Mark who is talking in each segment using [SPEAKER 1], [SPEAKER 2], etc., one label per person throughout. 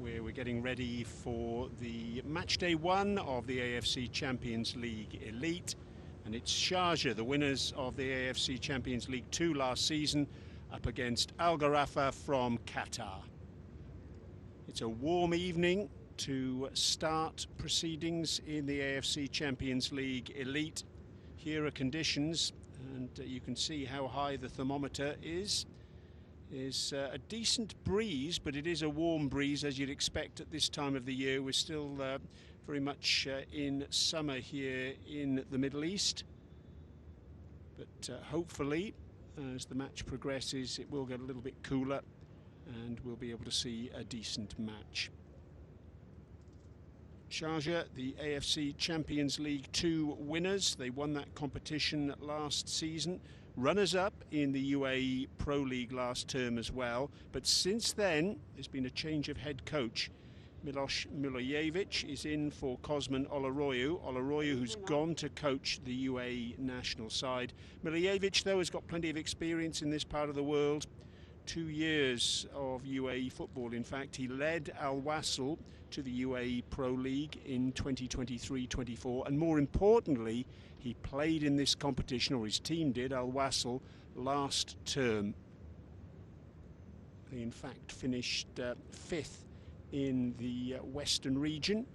[SPEAKER 1] where we're getting ready for the matchday 1 of the AFC Champions League Elite. And it's Sharjah, the winners of the AFC Champions League 2 last season, up against Gharafa from Qatar. It's a warm evening to start proceedings in the AFC Champions League Elite. Here are conditions, and you can see how high the thermometer is. There's a decent breeze, but it is a warm breeze as you'd expect at this time of the year. We're still very much in summer here in the Middle East. But hopefully, as the match progresses, it will get a little bit cooler and we'll be able to see a decent match. Sharjah, the AFC Champions League 2 winners. They won that competition last season. Runners-up in the UAE Pro League last term as well. But since then, there's been a change of head coach. Miloš Milojevic is in for Cosman Oloroyu. Oloroyu, who's gone to coach the UAE national side. Milojevic, though, has got plenty of experience in this part of the world. 2 years of UAE football. In fact, he led Al Wasl to the UAE Pro League in 2023-24, and more importantly, he played in this competition, or his team did, Al Wasl, last term. They in fact finished 5th in the Western region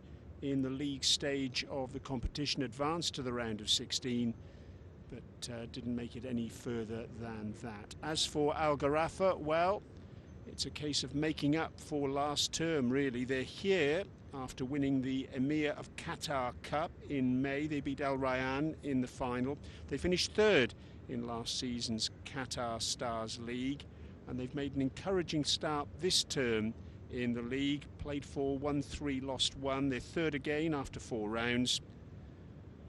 [SPEAKER 1] in the league stage of the competition, advanced to the round of 16, but didn't make it any further than that. As for Gharafa, well, it's a case of making up for last term, really. They're here after winning the Emir of Qatar Cup in May. They beat Al Rayyan in the final. They finished 3rd in last season's Qatar Stars League, and they've made an encouraging start this term in the league. Played 4, won 3, lost 1. They're 3rd again after 4 rounds.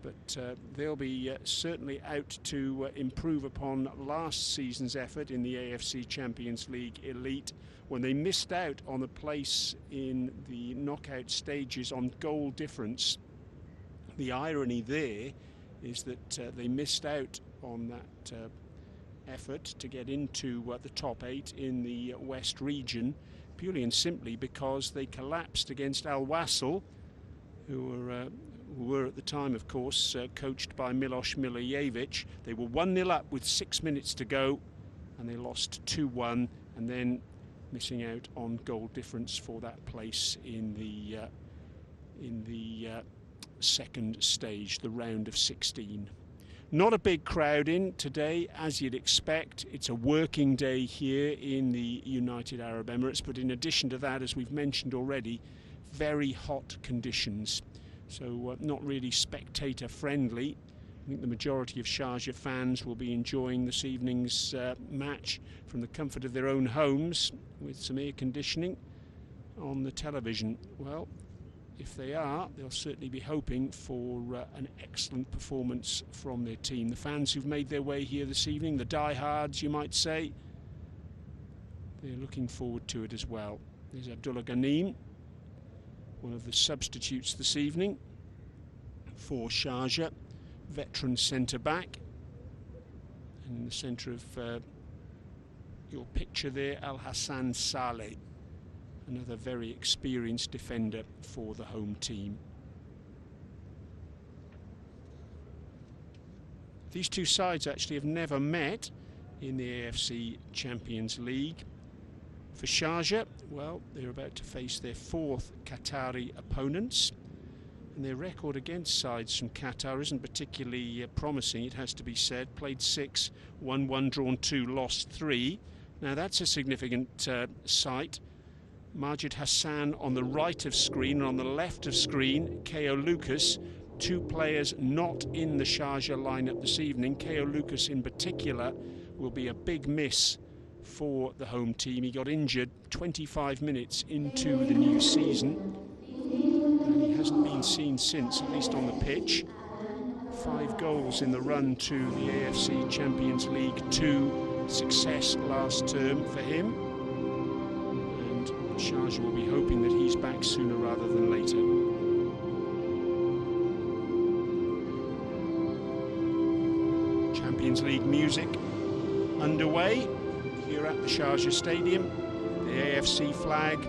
[SPEAKER 1] But they'll be certainly out to improve upon last season's effort in the AFC Champions League Elite, when they missed out on a place in the knockout stages on goal difference. The irony there is that they missed out on that effort to get into the top 8 in the West region, purely and simply because they collapsed against Al Wasl, who were at the time, of course, coached by Miloš Milojevic. They were 1-0 up with 6 minutes to go, and they lost 2-1, and then missing out on goal difference for that place in the second stage, the round of 16. Not a big crowd in today, as you'd expect. It's a working day here in the United Arab Emirates, but in addition to that, as we've mentioned already, very hot conditions. So not really spectator friendly. I think the majority of Sharjah fans will be enjoying this evening's match from the comfort of their own homes with some air conditioning on the television. Well, if they are, they'll certainly be hoping for an excellent performance from their team. The fans who've made their way here this evening, the diehards you might say, they're looking forward to it as well. There's Abdullah Ghanim, one of the substitutes this evening for Sharjah, veteran centre-back. And in the centre of your picture there, Al Hassan Saleh, another very experienced defender for the home team. These two sides actually have never met in the AFC Champions League. For Sharjah, well, they're about to face their 4th Qatari opponents, and their record against sides from Qatar isn't particularly promising, it has to be said. Played 6, won 1, drawn 2, lost 3. Now that's a significant sight. Majid Hassan on the right of screen, and on the left of screen, Ko Lucas, 2 players not in the Sharjah lineup this evening. Ko Lucas in particular will be a big miss for the home team. He got injured 25 minutes into the new season, and he hasn't been seen since, at least on the pitch. 5 goals in the run to the AFC Champions League 2 success last term for him, and Sharjah will be hoping that he's back sooner rather than later. Champions League music underway here at the Sharjah Stadium. The AFC flag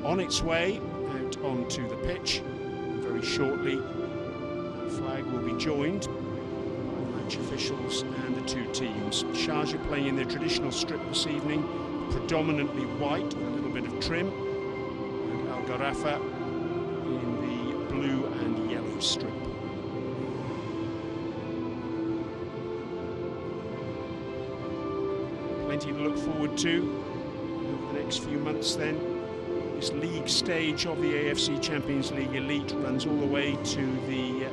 [SPEAKER 1] on its way out onto the pitch. And very shortly, the flag will be joined by match officials and the two teams. Sharjah playing in their traditional strip this evening, predominantly white with a little bit of trim, and Gharafa in the blue and yellow strip. Plenty to look forward to over the next few months then. This league stage of the AFC Champions League Elite runs all the way to the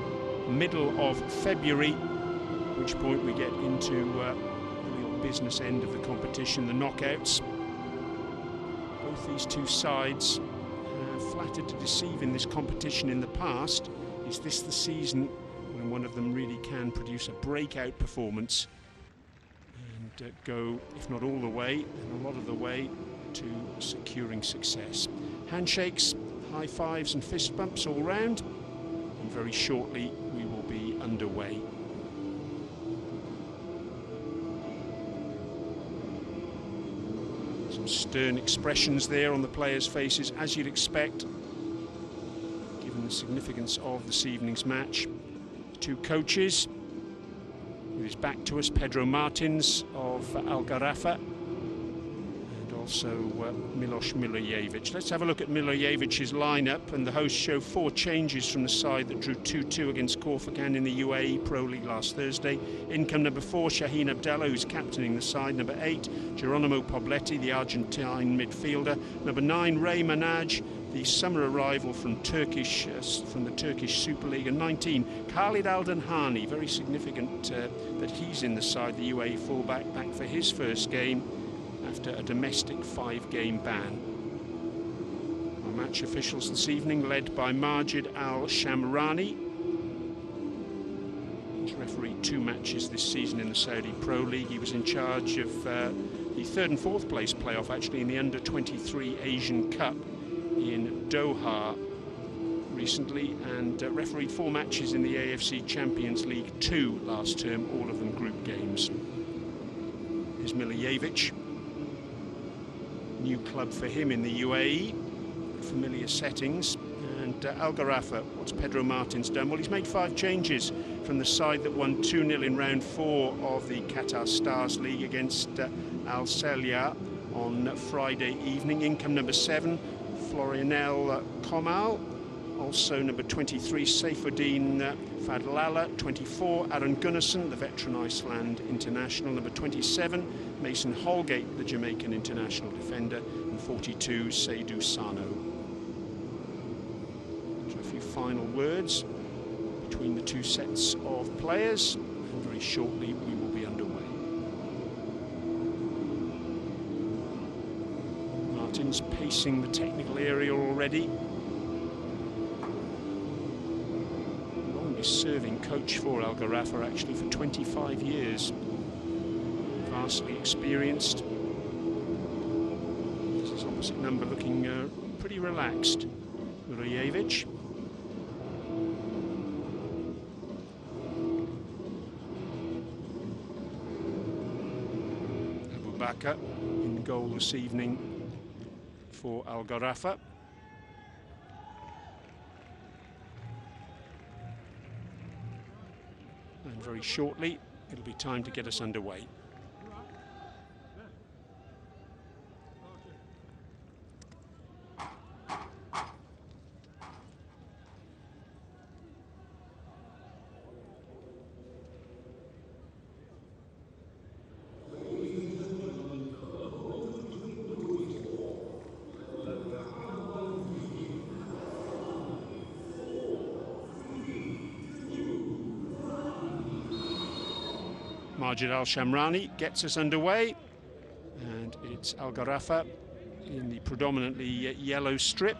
[SPEAKER 1] middle of February, at which point we get into the real business end of the competition, the knockouts. Both these two sides have flattered to deceive in this competition in the past. Is this the season when one of them really can produce a breakout performance and go, if not all the way, and a lot of the way to securing success? Handshakes, high fives and fist bumps all round, and very shortly we will be underway. Some stern expressions there on the players' faces, as you'd expect, given the significance of this evening's match. Two coaches, with his back to us, Pedro Martins of Gharafa, and also Miloš Milojevic. Let's have a look at Milojevic's lineup, and the hosts show 4 changes from the side that drew 2-2 against Korfakan in the UAE Pro League last Thursday. In come number 4, Shaheen Abdallah, who's captaining the side. Number 8, Geronimo Pobletti, the Argentine midfielder. Number 9, Ray Manaj, the summer arrival from the Turkish Super League. And 19, Khalid Al-Danhani, very significant that he's in the side, the UAE fullback, back for his first game after a domestic 5-game ban. Our match officials this evening, led by Majid Al-Shamrani. He's refereed 2 matches this season in the Saudi Pro League. He was in charge of the 3rd and 4th place playoff, actually, in the Under-23 Asian Cup in Doha recently, and refereed 4 matches in the AFC Champions League 2 last term, all of them group games. Here's Milojevic. New club for him in the UAE, familiar settings. And Gharafa, what's Pedro Martins done? Well, he's made 5 changes from the side that won 2-0 in round 4 of the Qatar Stars League against Al Salia on Friday evening. In come number 7, Florianel Komal. Also number 23, Saifuddin Fadlala. 24, Aaron Gunnarsson, the veteran Iceland international. Number 27, Mason Holgate, the Jamaican international defender. And 42, Seydou Sano. So a few final words between the 2 sets of players, and very shortly we will be underway. Martins pacing the technical area already. Serving coach for Gharafa, actually, for 25 years. Vastly experienced. This is opposite number looking pretty relaxed. Milojevic. Abu Bakr in goal this evening for Gharafa. And very shortly, it'll be time to get us underway. Majid Al-Shamrani gets us underway, and it's Gharafa in the predominantly yellow strip,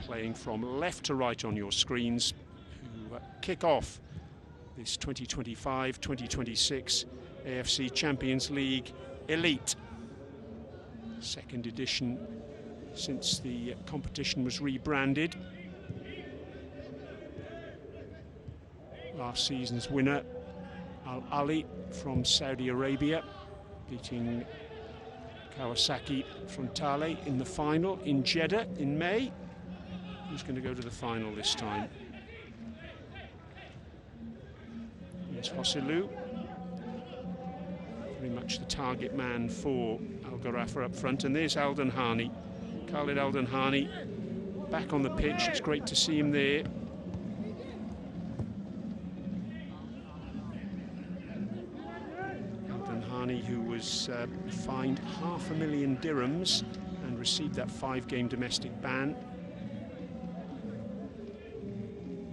[SPEAKER 1] playing from left to right on your screens, who kick off this 2025-2026 AFC Champions League Elite. 2nd edition since the competition was rebranded. Last season's winner, Al Ali from Saudi Arabia, beating Kawasaki Frontale in the final in Jeddah in May. Who's going to go to the final this time? It's Hosselu, very much the target man for Al Gharafa up front. And there's Al Danhani, Khalid Al Danhani, back on the pitch. It's great to see him there. Al Danhani, who was fined £500,000 dirhams and received that 5-game domestic ban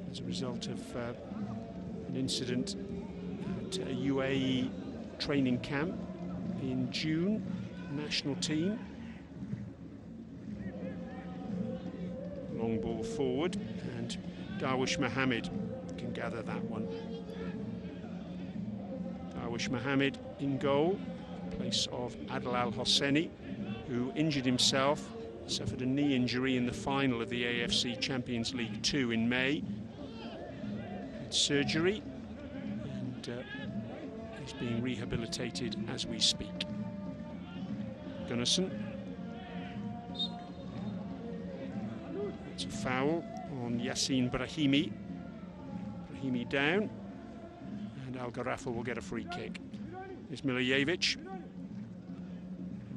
[SPEAKER 1] as a result of an incident at a UAE training camp in June. National team. Long ball forward, and Darwish Mohammed can gather that one. Darwish Mohammed in goal, in place of Adel Al Hosseini, who injured himself, suffered a knee injury in the final of the AFC Champions League 2 in May. Had surgery, and he's being rehabilitated as we speak. Gunnarsson. It's a foul on Yassin Brahimi. Brahimi down, and Al Gharafa will get a free kick. There's Milijevic.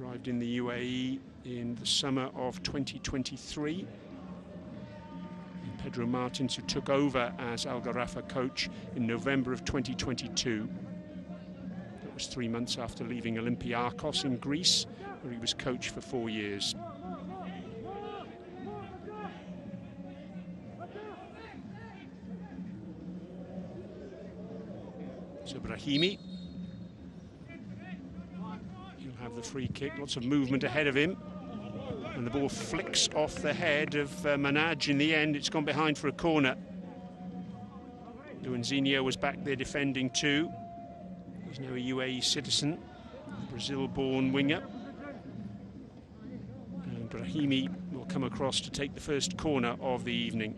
[SPEAKER 1] Arrived in the UAE in the summer of 2023. And Pedro Martins, who took over as Al Gharafa coach in November of 2022. That was 3 months after leaving Olympiakos in Greece, where he was coach for 4 years. So Brahimi, he'll have the free kick. Lots of movement ahead of him, and the ball flicks off the head of Manaj. In the end, it's gone behind for a corner. Luanzinho was back there defending too. He's now a UAE citizen, a Brazil-born winger. And Brahimi will come across to take the first corner of the evening.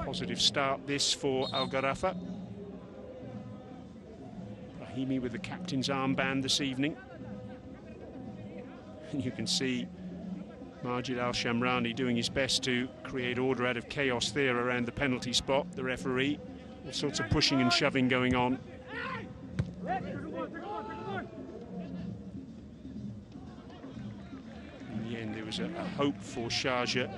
[SPEAKER 1] Positive start this for Al Gharafa. Brahimi with the captain's armband this evening. And you can see Majid Al-Shamrani doing his best to create order out of chaos there around the penalty spot. The referee, all sorts of pushing and shoving going on. In the end, there was a hope for Sharjah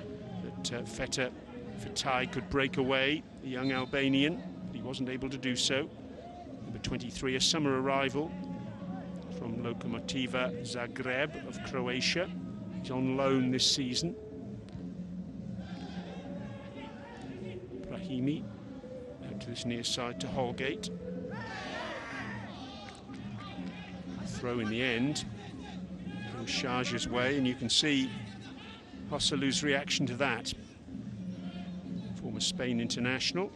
[SPEAKER 1] that Fettah Fatai could break away, the young Albanian, but he wasn't able to do so. Number 23, a summer arrival from Lokomotiva Zagreb of Croatia. He's on loan this season. Brahimi out to this near side to Holgate. Throw in the end goes Sharjah's way, and you can see Hosselu's reaction to that. Former Spain international.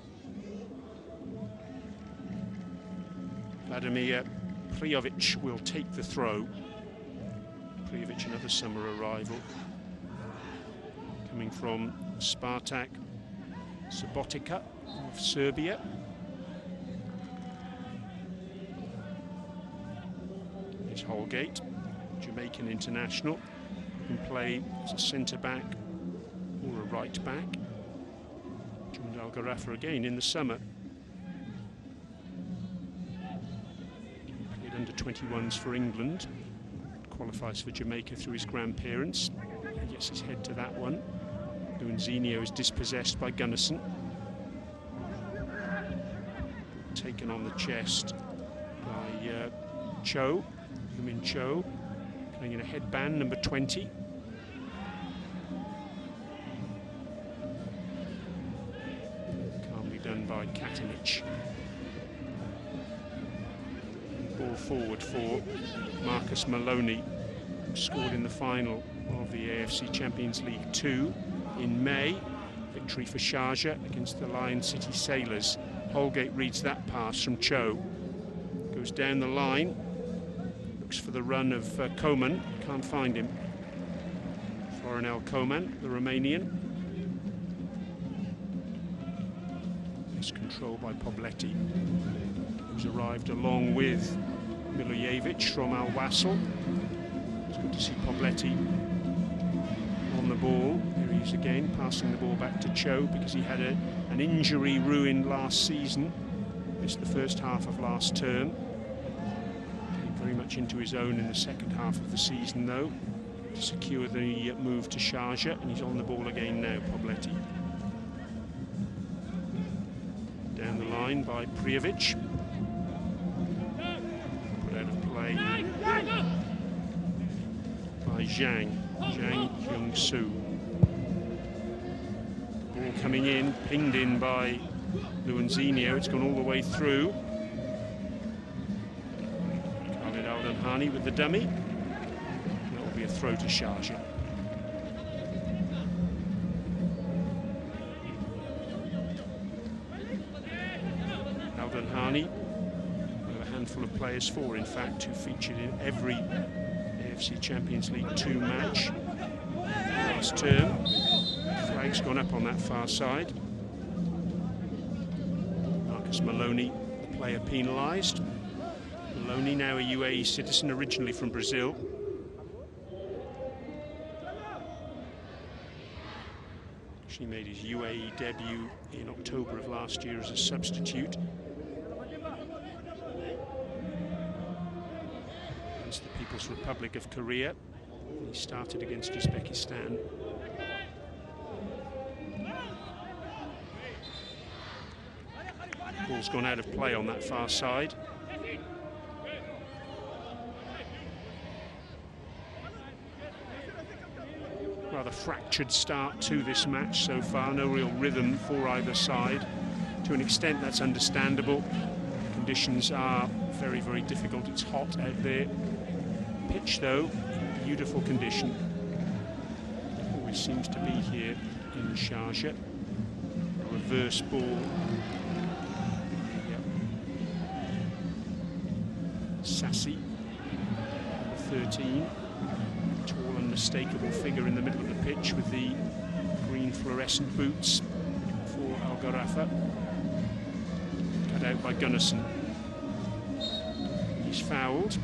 [SPEAKER 1] Vladimir Prijovic will take the throw. Prijovic, another summer arrival, coming from Spartak Subotica of Serbia. Here's Holgate, Jamaican international, who can play as a centre-back or a right-back. Joined Al Gharafa again in the summer. Played under 21s for England. Qualifies for Jamaica through his grandparents. He gets his head to that one. Luanzinho is dispossessed by Gunnarsson. Taken on the chest by Cho, Heung-min Cho, playing in a headband, number 20. Calmly done by Katanic. Ball forward for Marcus Maloney, who scored in the final of the AFC Champions League 2 in May. Victory for Sharjah against the Lion City Sailors. Holgate reads that pass from Cho. Goes down the line. Looks for the run of Koman. Can't find him. Florinel Koman, the Romanian. It's controlled by Pobletti, who's arrived along with Milojevic from Al Wassel. It's good to see Pobletti on the ball. Here he is again, passing the ball back to Cho because he had an injury ruined last season. Missed the first half of last term. Getting very much into his own in the second half of the season though, to secure the move to Sharjah, and he's on the ball again now, Pobletti. Down the line by Prijovic. Put out of play by Zhang Hyung-soo. Ball coming in, pinged in by Luanzinho. It's gone all the way through. Khalid Al-Danhani with the dummy. That will be a throw to Sharjah. Al-Danhani, one of a handful of players, four in fact, who featured in every AFC Champions League 2 match last term. Flag's gone up on that far side. Maloney, the player penalised. Maloney, now a UAE citizen, originally from Brazil. Actually made his UAE debut in October of last year as a substitute. Against the People's Republic of Korea. He started against Uzbekistan. Ball's gone out of play on that far side. Rather fractured start to this match so far, no real rhythm for either side. To an extent that's understandable. Conditions are very, very difficult. It's hot out there. Pitch though, beautiful condition. Always seems to be here in Sharjah. Reverse ball. Sassi, number 13, tall unmistakable figure in the middle of the pitch with the green fluorescent boots for Al Gharafa. Cut out by Gunnarsson. He's fouled.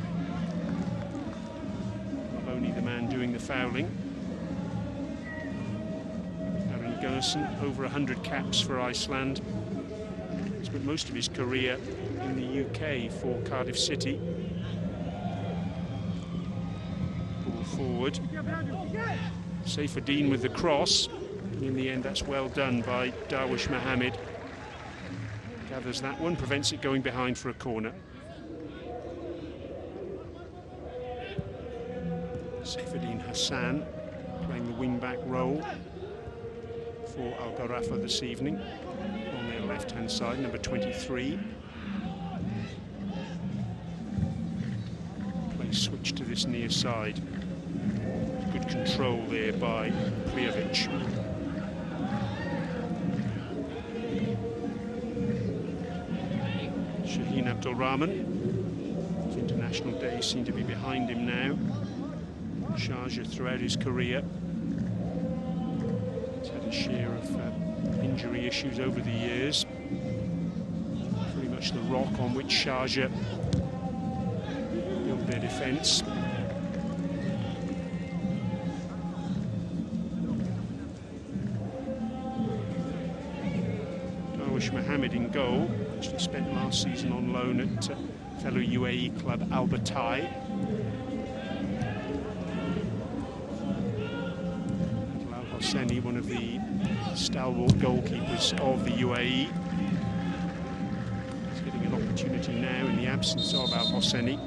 [SPEAKER 1] Maloney the man doing the fouling. Aaron Gunnarsson, over 100 caps for Iceland. Spent most of his career in the UK for Cardiff City. Ball forward. Saifuddin with the cross. In the end, that's well done by Darwish Mohammed. Gathers that one, prevents it going behind for a corner. Saifuddin Hassan playing the wing-back role for Al Gharafa this evening. On their left-hand side, number 23. Play switch to this near side. Good control there by Prijovic. Shaheen Abdul Rahman. His international days seem to be behind him now. Sharjah throughout his career. He's had a share of injury issues over the years. Pretty much the rock on which Sharjah built their defence. Darwish Mohammed in goal. Actually spent last season on loan at fellow UAE club Al Batai. Al Hosseini, one of the stalwart goalkeepers of the UAE. He's getting an opportunity now in the absence of Al Hosseini.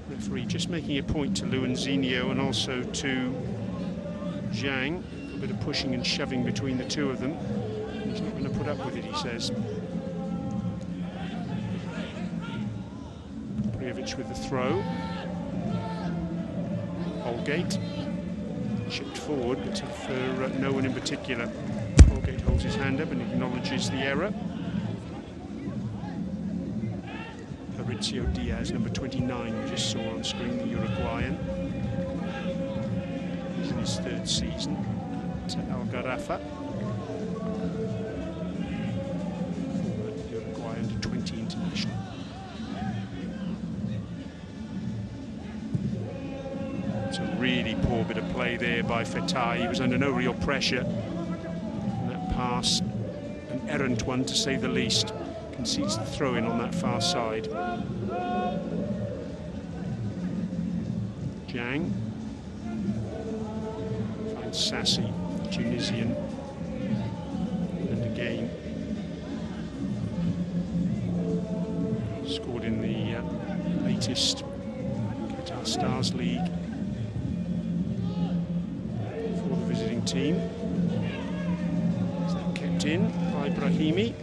[SPEAKER 1] Referee just making a point to Luanzinho and also to Zhang. A little bit of pushing and shoving between the two of them. He's not going to put up with it, he says. Prijovic with the throw. Holgate chipped forward, but for no one in particular. Holgate holds his hand up and acknowledges the error. Mauricio Diaz, number 29, we just saw on screen, the Uruguayan. He's in his third season at Al Gharafa. Uruguay under-20 international. It's a really poor bit of play there by Fetai. He was under no real pressure. And that pass, an errant one to say the least, concedes the throw-in on that far side. Jang finds Sassi, Tunisian, and again scored in the latest Qatar Stars League for the visiting team. Is that kept in by Brahimi?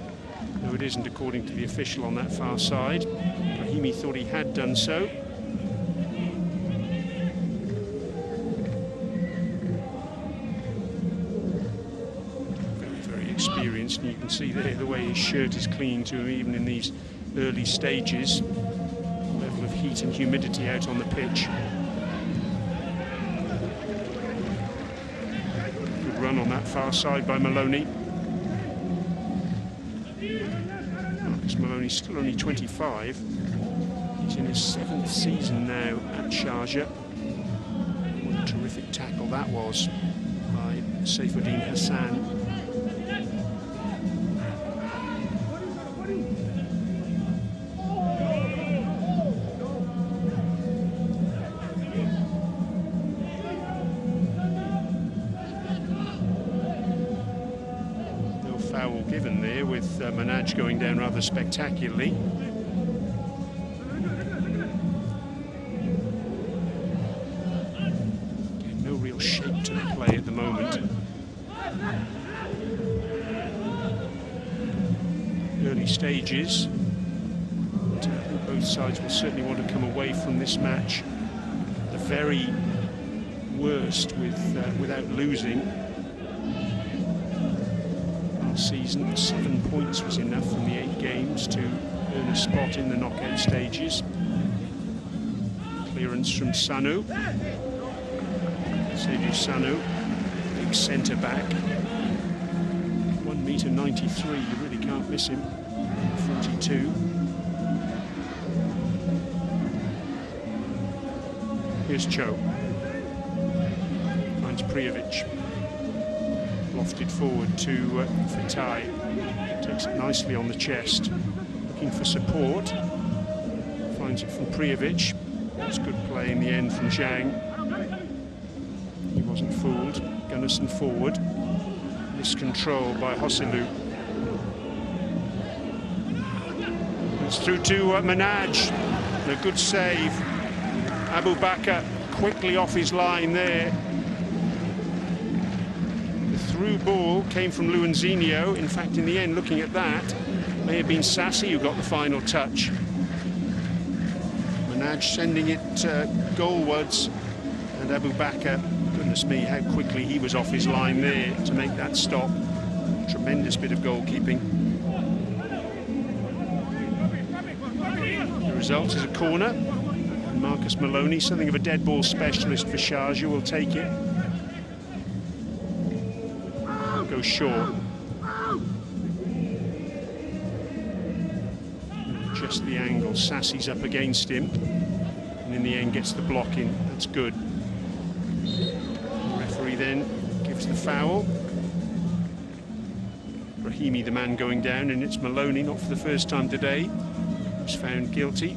[SPEAKER 1] No, it isn't, according to the official on that far side. Brahimi thought he had done so. Experienced, and you can see there the way his shirt is clinging to him even in these early stages. The level of heat and humidity out on the pitch. Good run on that far side by Maloney. Marcus Maloney's still only 25. He's in his 7th season now at Sharjah. What a terrific tackle that was by Saifuddin Hassan. Foul given there, with Manaj going down rather spectacularly. Again, no real shape to the play at the moment. Early stages. But I think both sides will certainly want to come away from this match the very worst without losing. Season, 7 points was enough from the 8 games to earn a spot in the knockout stages. Clearance from Sanu. Seydou Sanu, big centre back. 1m93, you really can't miss him. 42. Here's Cho. Finds Prijovic. Lofted forward to Fetai. Takes it nicely on the chest. Looking for support. Finds it from Prijovic. That's good play in the end from Zhang. He wasn't fooled. Gunnarsson forward. Miscontrol by Hosselu. It's through to Manaj. And a good save. Abu Bakr quickly off his line there. Through ball came from Luanzinho. In fact, in the end, looking at that, may have been Sassi who got the final touch. Manaj sending it goalwards, and Abu Bakr, goodness me, how quickly he was off his line there to make that stop. Tremendous bit of goalkeeping. The result is a corner. And Marcus Maloney, something of a dead ball specialist for Sharjah, will take it. Goes short. Just the angle. Sassi's up against him, and in the end gets the block in. That's good. The referee then gives the foul. Brahimi, the man going down, and it's Maloney, not for the first time today, who's found guilty.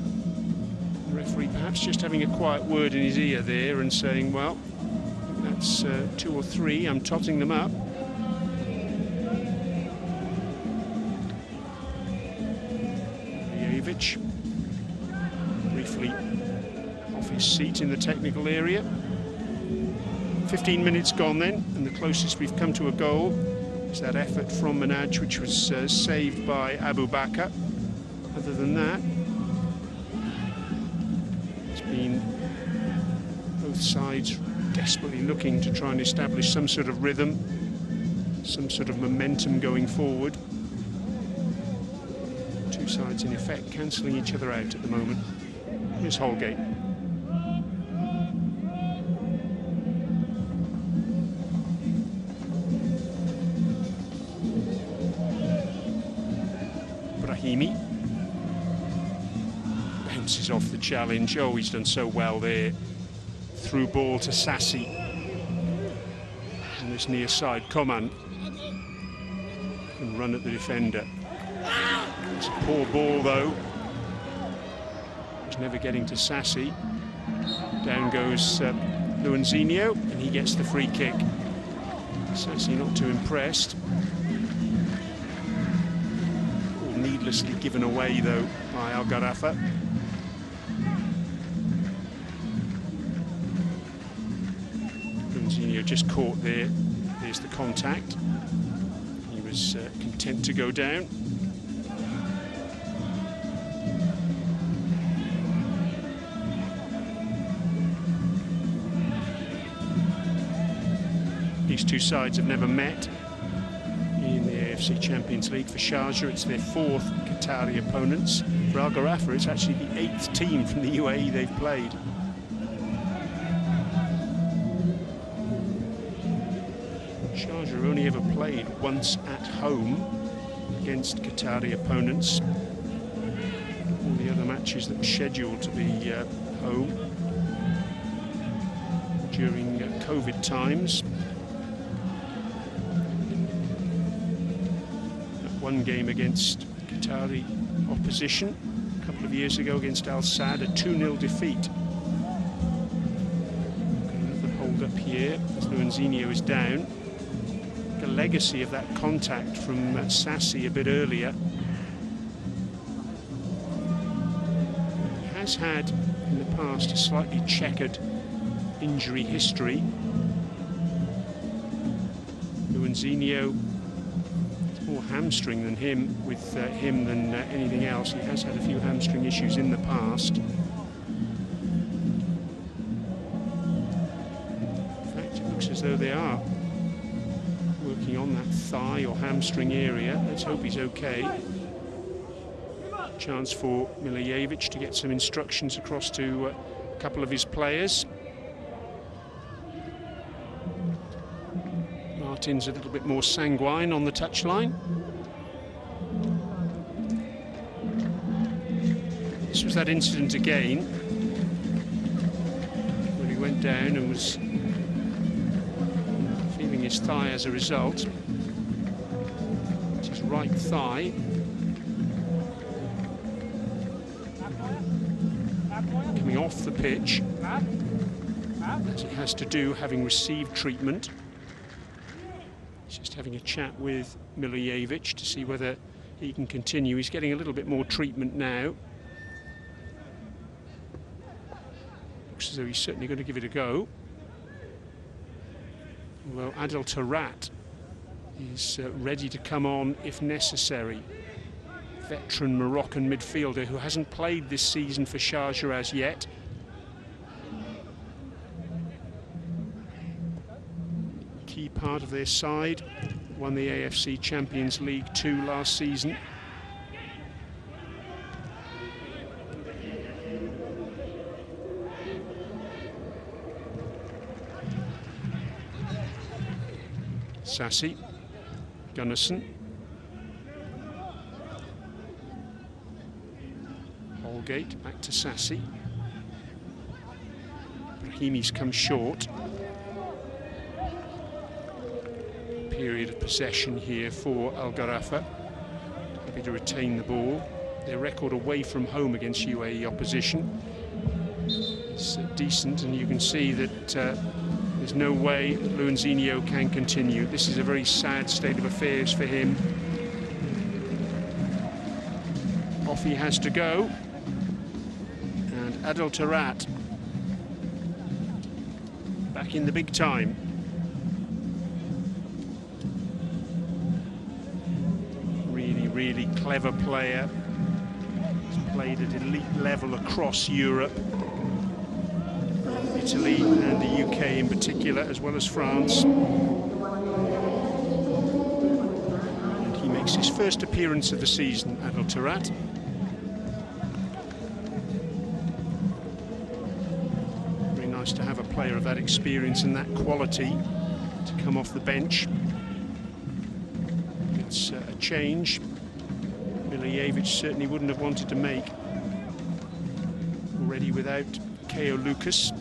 [SPEAKER 1] The referee perhaps just having a quiet word in his ear there and saying, well, that's 2 or 3, I'm totting them up. Briefly off his seat in the technical area. 15 minutes gone then, and the closest we've come to a goal is that effort from Manaj, which was saved by Abu Bakr. Other than that, it's been both sides desperately looking to try and establish some sort of rhythm, some sort of momentum going forward. Sides in effect cancelling each other out at the moment. Here's Holgate. Brahimi. Bounces off the challenge. Oh, he's done so well there. Through ball to Sassi. On this near side, Coman. And run at the defender. It's a poor ball though. He's never getting to Sassi. Down goes Luanzinho, and he gets the free kick. Sassi not too impressed. All needlessly given away though by Gharafa. Luanzinho just caught there. There's the contact. He was content to go down. These two sides have never met in the AFC Champions League. For Sharjah, it's their 4th Qatari opponents. For Gharafa, it's actually the 8th team from the UAE they've played. Sharjah only ever played once at home against Qatari opponents. All the other matches that were scheduled to be home during COVID times. One game against Qatari opposition a couple of years ago against Al Sadd, a 2-0 defeat. Another hold up here as Luanzinho is down. A legacy of that contact from Sassi a bit earlier. He has had in the past a slightly checkered injury history. Luanzinho, more hamstring than him than anything else. He has had a few hamstring issues in the past. In fact, it looks as though they are working on that thigh or hamstring area. Let's hope he's okay. Chance for Milijevic to get some instructions across to a couple of his players. Martin's a little bit more sanguine on the touchline. This was that incident again where he went down and was feeling his thigh as a result. It's his right thigh. Coming off the pitch, as he has to do, having received treatment. He's just having a chat with Milijevic to see whether he can continue. He's getting a little bit more treatment now. Looks as though he's certainly going to give it a go. Although Adel Tarat is ready to come on if necessary. Veteran Moroccan midfielder who hasn't played this season for Sharjah as yet. Key part of their side, won the AFC Champions League 2 last season. Sassi, Gunnarsson, Holgate, back to Sassi. Brahimi's come short. Period of possession here for Gharafa. Happy to retain the ball. Their record away from home against UAE opposition is decent, and you can see that there's no way that Luanzinho can continue. This is a very sad state of affairs for him. Off he has to go. And Adel Tarat back in the big time. Really clever player. He's played at elite level across Europe, Italy and the UK in particular, as well as France. And he makes his first appearance of the season, Adel Tarat. Very nice to have a player of that experience and that quality to come off the bench. It's a change. Milijevic certainly wouldn't have wanted to make. Already without Ko Lucas,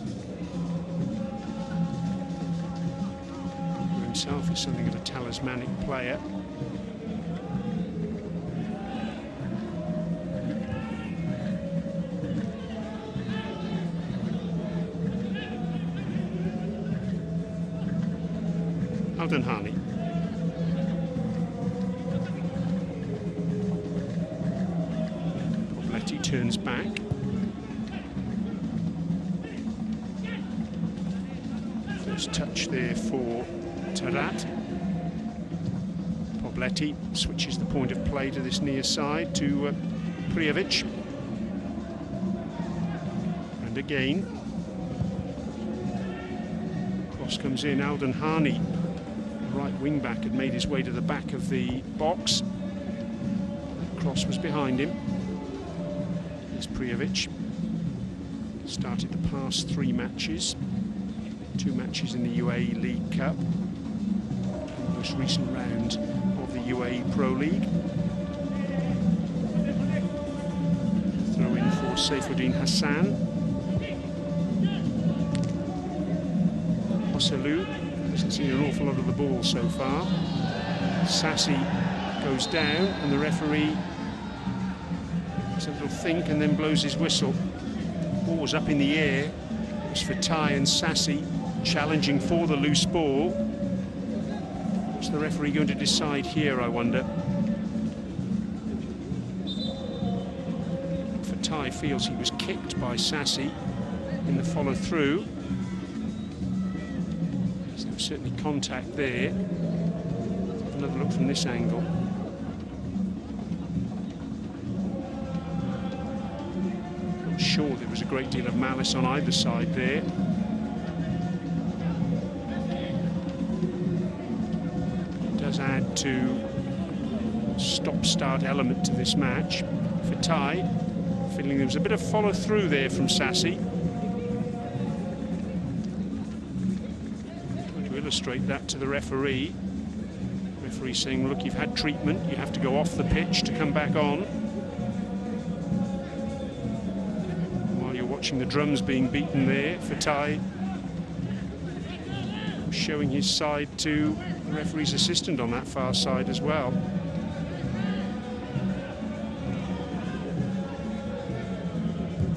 [SPEAKER 1] who himself is something of a talismanic player. Aldenhani. Pobletti turns back. First touch there for Tarat. Pobletti switches the point of play to this near side to Prijovic. And again, cross comes in. Aldenhani, right wing back, had made his way to the back of the box. Cross was behind him. Here's Prijovic. Started the past 3 matches. 2 matches in the UAE League Cup. The most recent round of the UAE Pro League. Throw in for Saifuddin Hassan. Hosselu hasn't seen an awful lot of the ball so far. Sassi goes down and the referee has a little think and then blows his whistle. Ball was up in the air. It was Fatai and Sassi challenging for the loose ball. What's the referee going to decide here, I wonder? Fatai feels he was kicked by Sassi in the follow-through. There was certainly contact there. Another look from this angle. Not sure there was a great deal of malice on either side there. Does add to stop-start element to this match. Fatai feeling there was a bit of follow-through there from Sassi. Trying to illustrate that to the referee. Referee saying, look, you've had treatment, you have to go off the pitch to come back on. While you're watching the drums being beaten there, Fatai showing his side to the referee's assistant on that far side as well.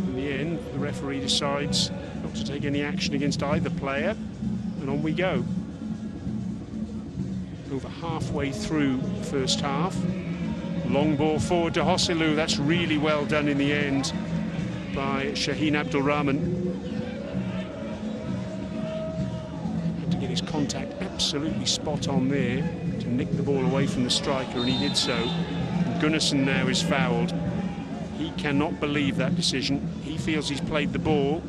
[SPEAKER 1] In the end, the referee decides not to take any action against either player, and on we go. Over halfway through the first half. Long ball forward to Hosselu. That's really well done in the end by Shaheen Abdulrahman. His contact absolutely spot on there to nick the ball away from the striker, and he did so. And Gunnarsson now is fouled. He cannot believe that decision. He feels he's played the ball.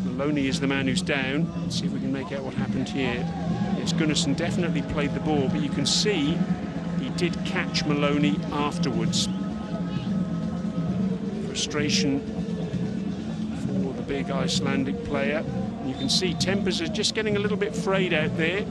[SPEAKER 1] Maloney is the man who's down. Let's see if we can make out what happened here. Yes, Gunnarsson definitely played the ball, but you can see he did catch Maloney afterwards. Frustration for the big Icelandic player. You can see tempers are just getting a little bit frayed out there.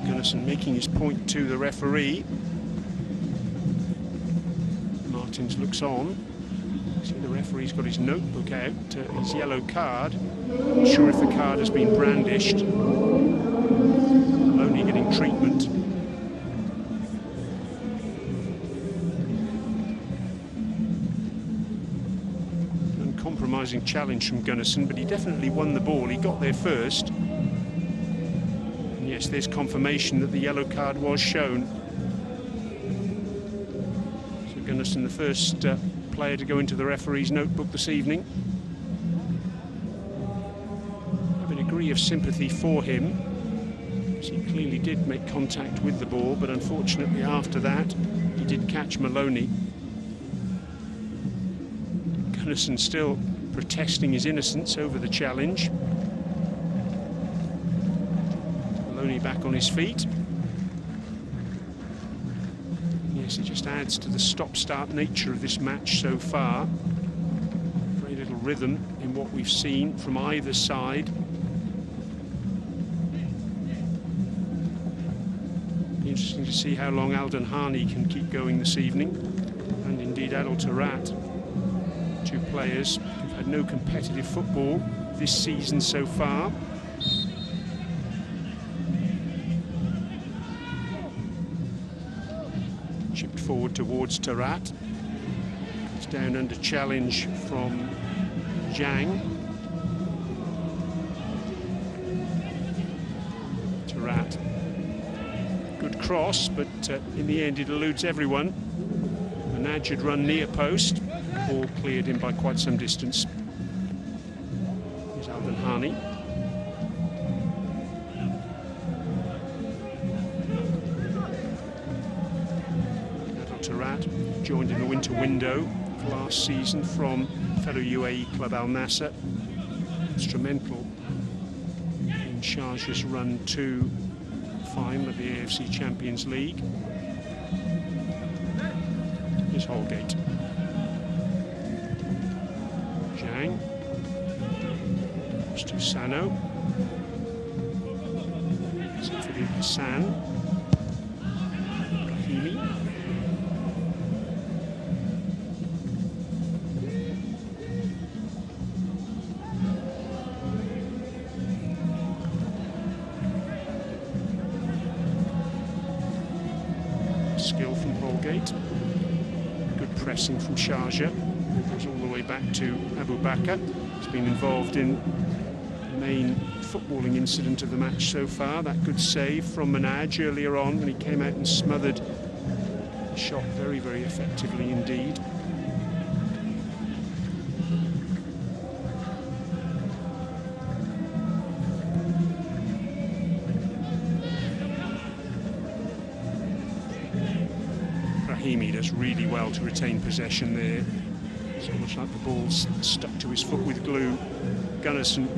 [SPEAKER 1] Gunnarsson making his point to the referee. Martins looks on. See, the referee's got his notebook out, his yellow card. Not sure if the card has been brandished. Only getting treatment. Uncompromising challenge from Gunnarsson, but he definitely won the ball. He got there first. And yes, there's confirmation that the yellow card was shown. So Gunnarsson, the first player to go into the referee's notebook this evening. I have a degree of sympathy for him. He clearly did make contact with the ball, but unfortunately after that he did catch Maloney. Gunnarsson still protesting his innocence over the challenge. Maloney back on his feet. Yes, guess it just adds to the stop-start nature of this match so far. Very little rhythm in what we've seen from either side. Be interesting to see how long Alden Hani can keep going this evening, and indeed Adel Tarat. Two players who've had no competitive football this season so far. Chipped forward towards Tarat. It's down under challenge from Zhang. Tarat. Good cross, but in the end it eludes everyone. Manaj had run near post. Ball cleared in by quite some distance. Here's Alden Hani. Adel Tarat joined in the winter window of last season from fellow UAE club Al Nassr. Instrumental in Sharjah's run to final of the AFC Champions League. Here's Holgate. Zhang. To Sano. Sifri Hassan. Brahimi. Skill from Holgate. Good pressing from Sharjah. Goes all the way back to Abu Bakr. He's been involved in the main footballing incident of the match so far. That good save from Manaj earlier on when he came out and smothered the shot very, very effectively indeed. Brahimi does really well to retain possession there. It's almost like the ball's stuck to his foot with glue. Gunnarsson,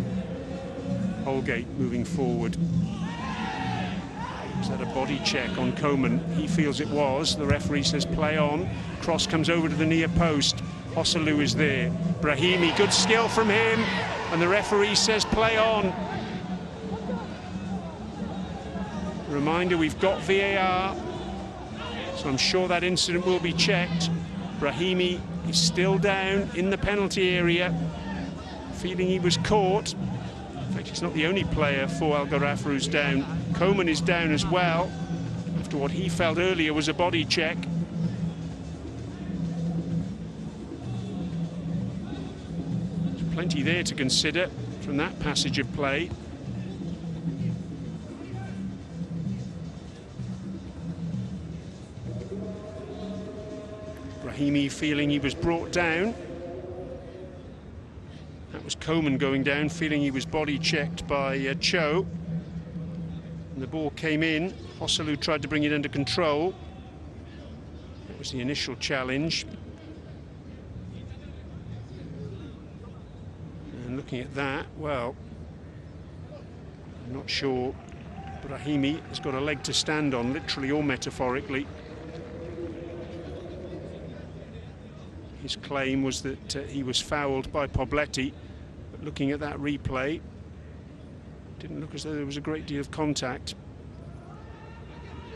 [SPEAKER 1] Holgate moving forward. Was that a body check on Coman? He feels it was. The referee says play on. Cross comes over to the near post. Hosselu is there. Brahimi, good skill from him. And the referee says play on. Reminder, we've got VAR. So I'm sure that incident will be checked. Brahimi is still down in the penalty area, feeling he was caught. In fact, he's not the only player for Al Gharafa who's down. Coman is down as well, after what he felt earlier was a body check. There's plenty there to consider from that passage of play. Brahimi feeling he was brought down. That was Coman going down, feeling he was body checked by Cho. And the ball came in. Hosselu tried to bring it under control. That was the initial challenge. And looking at that, well, I'm not sure Brahimi has got a leg to stand on, literally or metaphorically. His claim was that he was fouled by Pobletti, but looking at that replay, it didn't look as though there was a great deal of contact.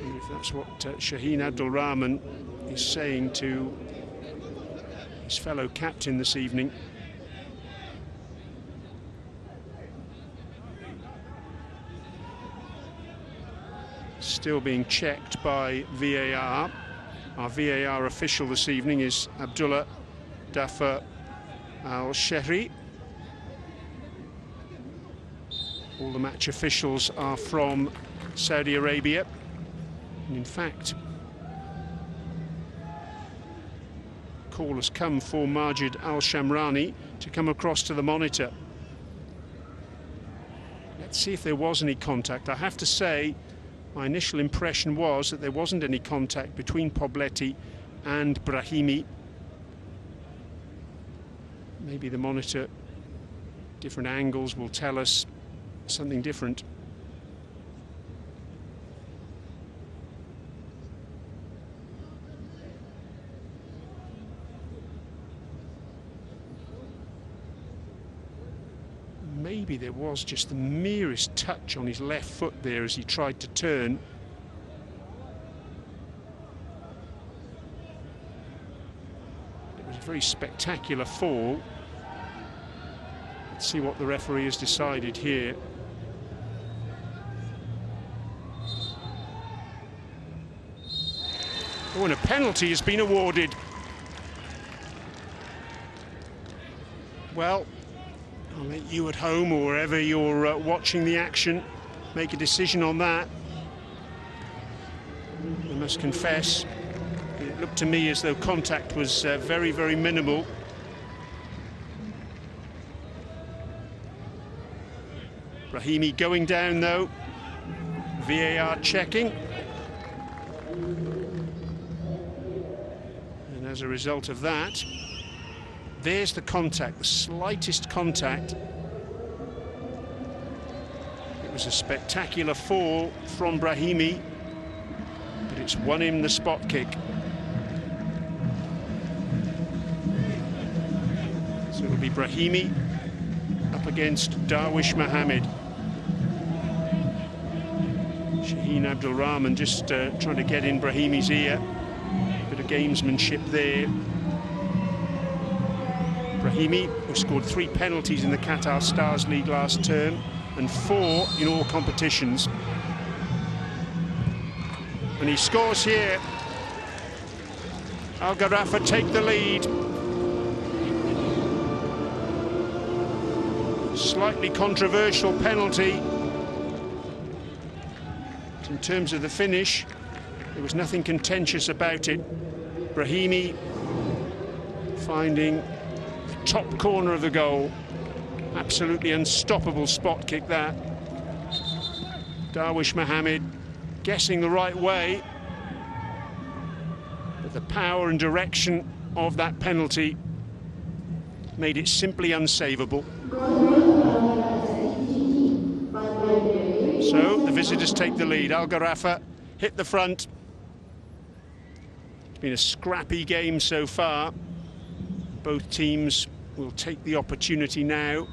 [SPEAKER 1] And if that's what Shaheen Abdul Rahman is saying to his fellow captain this evening. Still being checked by VAR. Our VAR official this evening is Abdullah Dafa Al-Shehri. All the match officials are from Saudi Arabia. And in fact, call has come for Majid Al-Shamrani to come across to the monitor. Let's see if there was any contact. I have to say, my initial impression was that there wasn't any contact between Pobletti and Brahimi. Maybe the monitor, different angles, will tell us something different. maybe there was just the merest touch on his left foot there as he tried to turn. It was a very spectacular fall. Let's see what the referee has decided here. Oh, and a penalty has been awarded. Well, I'll let you at home or wherever you're watching the action make a decision on that. I must confess, it looked to me as though contact was very, very minimal. Brahimi going down though. VAR checking. And as a result of that, there's the contact, the slightest contact. It was a spectacular fall from Brahimi, but it's won him the spot kick. So it'll be Brahimi up against Darwish Mohammed. Shaheen Abdul Rahman just trying to get in Brahimi's ear. Bit of gamesmanship there. Brahimi, who scored 3 penalties in the Qatar Stars League last term and 4 in all competitions. And he scores here. Al Gharafa take the lead. Slightly controversial penalty. In terms of the finish, there was nothing contentious about it. Brahimi finding the top corner of the goal. Absolutely unstoppable spot kick that. Darwish Mohammed guessing the right way, but the power and direction of that penalty made it simply unsavable. So the visitors take the lead. Al Gharafa hit the front. It's been a scrappy game so far. Both teams will take the opportunity now.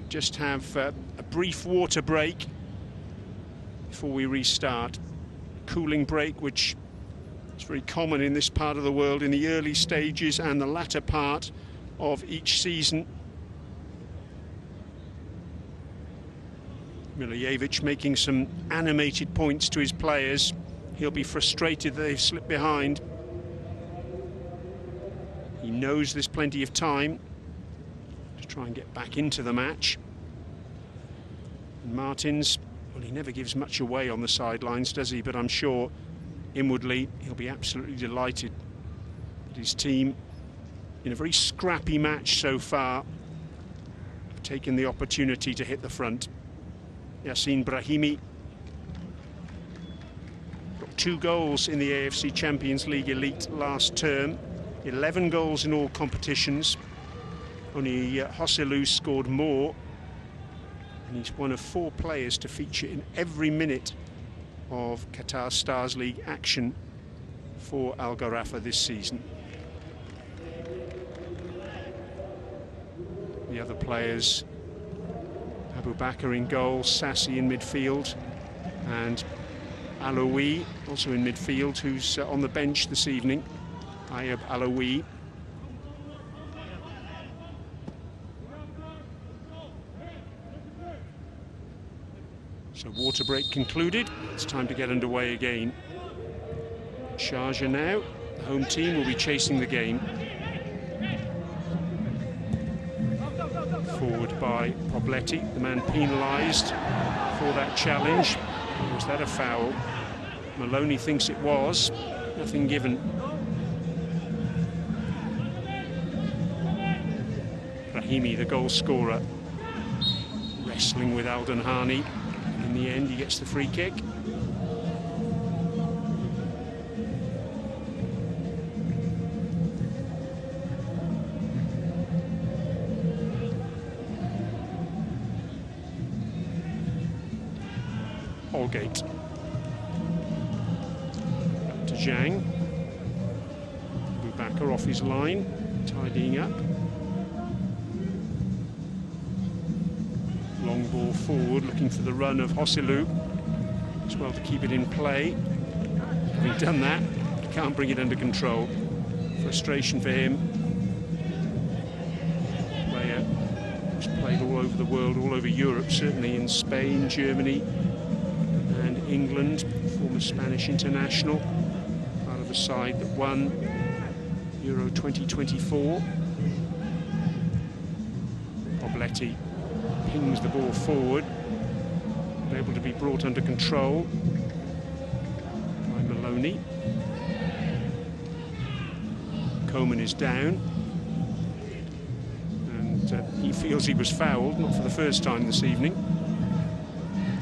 [SPEAKER 1] Just have a brief water break before we restart. Cooling break, which is very common in this part of the world in the early stages and the latter part of each season. Milijevic making some animated points to his players. He'll be frustrated that they've slipped behind. He knows there's plenty of time to try and get back into the match. And Martins, well, he never gives much away on the sidelines, does he? But I'm sure inwardly he'll be absolutely delighted that his team, in a very scrappy match so far, have taken the opportunity to hit the front. Yassin Brahimi got 2 goals in the AFC Champions League Elite last term, 11 goals in all competitions. Only Hosselu scored more, and he's one of 4 players to feature in every minute of Qatar Stars League action for Al Gharafa this season. The other players: Abu Bakr in goal, Sassi in midfield, and Aloui also in midfield, who's on the bench this evening. Ayub Aloui. So water break concluded. It's time to get underway again. Sharjah now. The home team will be chasing the game. Forward by Pobletti, the man penalised for that challenge. Was that a foul? Maloney thinks it was. Nothing given. Brahimi, the goal scorer, wrestling with Al-Danhani. In the end, he gets the free kick. Holgate. Back to Zhang. Abu Bakr off his line, tidying up. long ball forward, looking for the run of Hosselu, as well to keep it in play. Having done that, he can't bring it under control. Frustration for him. Player who's played all over the world, all over Europe, certainly in Spain, Germany and England. Former Spanish international, part of the side that won Euro 2024. Pobletti pings the ball forward, able to be brought under control by Maloney. Coman is down, and he feels he was fouled, not for the first time this evening.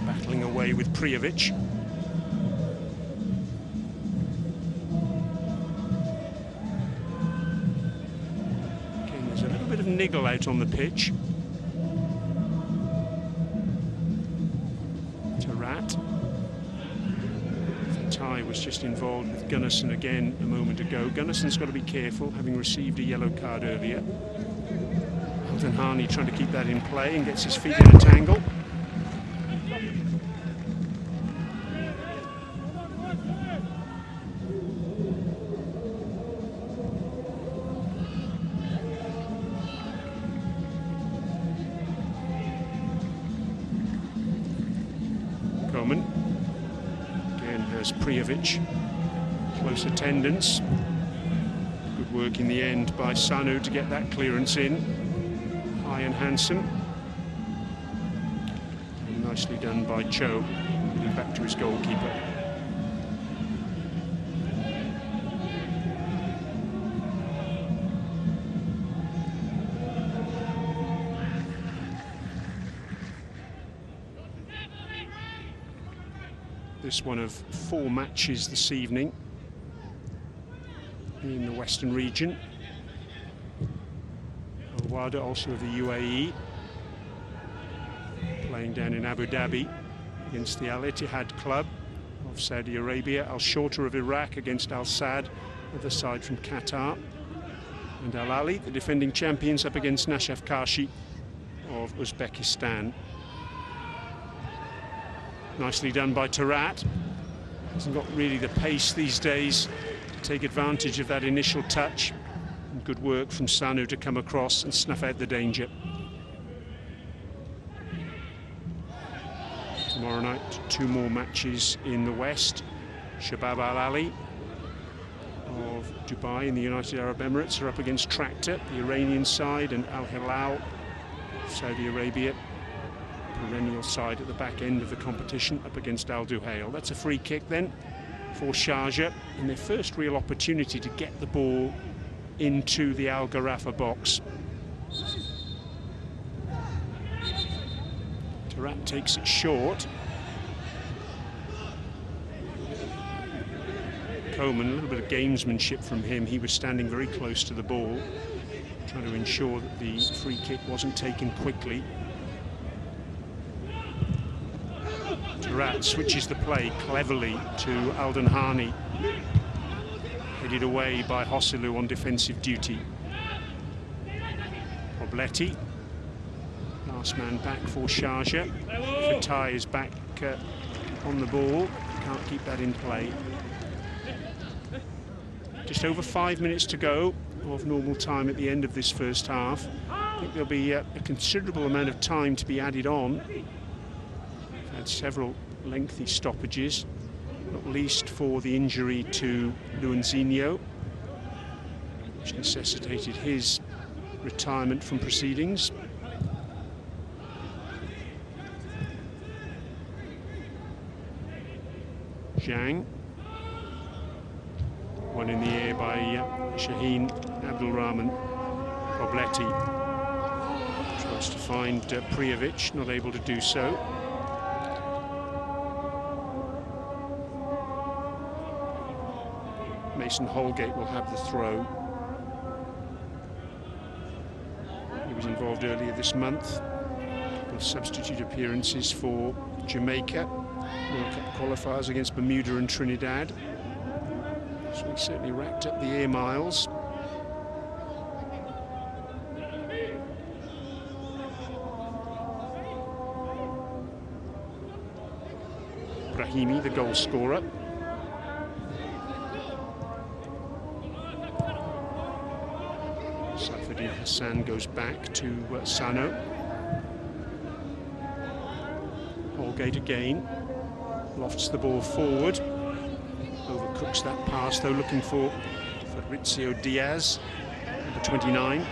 [SPEAKER 1] Battling away with Prijovic. Again, there's a little bit of niggle out on the pitch. Was just involved with Gunnarsson again a moment ago. Gunnarsson's got to be careful, having received a yellow card earlier. Al-Denhani trying to keep that in play and gets his feet in a tangle. Coman. Prijovic, close attendance. Good work in the end by Sanu to get that clearance in. High and handsome. And nicely done by Cho, getting back to his goalkeeper. This one of 4 matches this evening in the Western region. Al-Wada, also of the UAE, playing down in Abu Dhabi against the Al-Ittihad club of Saudi Arabia. Al-Shorta of Iraq against Al-Sad, other side from Qatar. And Al-Ali, the defending champions, up against Nashaf Kashi of Uzbekistan. Nicely done by Tarat. Hasn't got really the pace these days to take advantage of that initial touch. And good work from Sanu to come across and snuff out the danger. Tomorrow night, 2 more matches in the West. Shabab Al-Ali of Dubai in the United Arab Emirates are up against Tractor, the Iranian side, and Al-Hilal of Saudi Arabia, perennial side at the back end of the competition, up against Al Duhail. That's a free kick then for Sharjah, in their first real opportunity to get the ball into the Al Gharafa box. Tarat takes it short. Coman, a little bit of gamesmanship from him. He was standing very close to the ball, trying to ensure that the free kick wasn't taken quickly. Tarat switches the play cleverly to Al-Denhani, headed away by Hosselu on defensive duty. Pobletti, last man back for Sharjah. Fatai is back on the ball, can't keep that in play. Just over 5 minutes to go of normal time at the end of this first half. I think there'll be a considerable amount of time to be added on. We've had several lengthy stoppages, not least for the injury to Luanzinho, which necessitated his retirement from proceedings. Zhang. One in the air by Shaheen Abdulrahman. Pobletti tries to find Prijovic, not able to do so. Mason Holgate will have the throw. He was involved earlier this month with substitute appearances for Jamaica, World Cup qualifiers against Bermuda and Trinidad. So he certainly racked up the air miles. Brahimi, the goal scorer. Saifuddin Hassan goes back to Sano. Holgate again, lofts the ball forward, overcooks that pass though, looking for Fabrizio Diaz, number 29.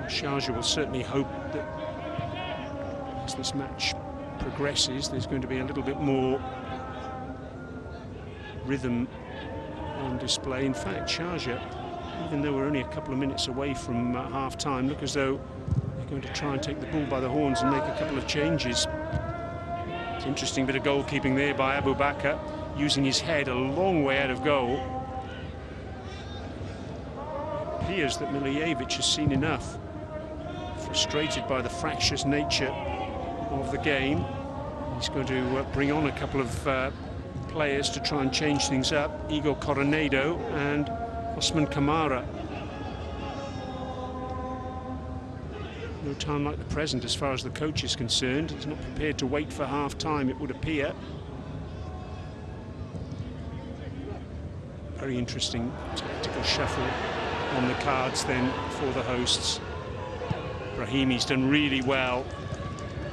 [SPEAKER 1] Sharjah will certainly hope that as this match progresses, there's going to be a little bit more rhythm on display. In fact, Sharjah, even though we're only a couple of minutes away from half-time, look as though they're going to try and take the bull by the horns and make a couple of changes. It's interesting bit of goalkeeping there by Abu Bakr, using his head a long way out of goal. It appears that Milijevic has seen enough, frustrated by the fractious nature of the game. He's going to bring on a couple of players to try and change things up. Igor Coronado and Osman Kamara. No time like the present as far as the coach is concerned. He's not prepared to wait for half-time, it would appear. Very interesting tactical shuffle on the cards then for the hosts. Brahimi's done really well.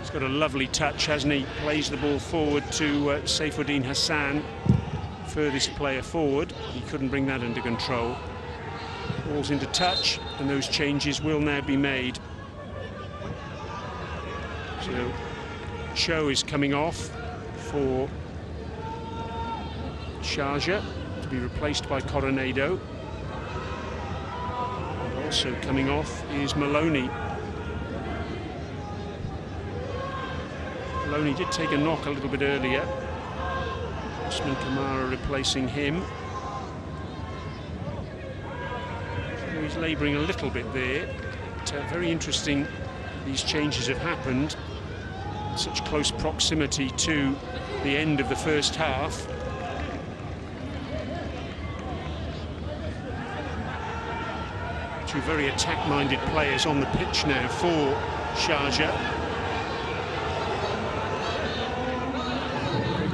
[SPEAKER 1] He's got a lovely touch, hasn't he? Plays the ball forward to Saifuddin Hassan, furthest player forward. He couldn't bring that under control. Ball's into touch, and those changes will now be made. So Cho is coming off for Sharjah to be replaced by Coronado. And also coming off is Maloney. Maloney did take a knock a little bit earlier. Osman Kamara replacing him. So he's labouring a little bit there. But, very interesting, these changes have happened in such close proximity to the end of the first half. Two very attack-minded players on the pitch now for Sharjah.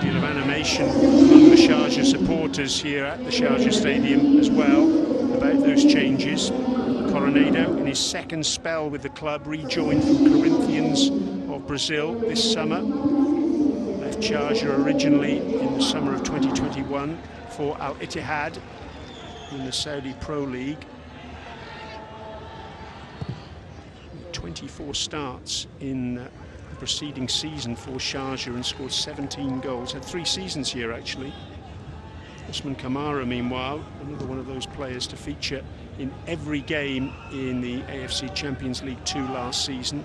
[SPEAKER 1] Deal of animation among the Sharjah supporters here at the Sharjah Stadium as well about those changes. Coronado, in his second spell with the club, rejoined from Corinthians of Brazil this summer. Left Sharjah originally in the summer of 2021 for Al Ittihad in the Saudi Pro League. 24 starts in preceding season for Sharjah and scored 17 goals. Had 3 seasons here actually. Osman Kamara, meanwhile, another one of those players to feature in every game in the AFC Champions League 2 last season.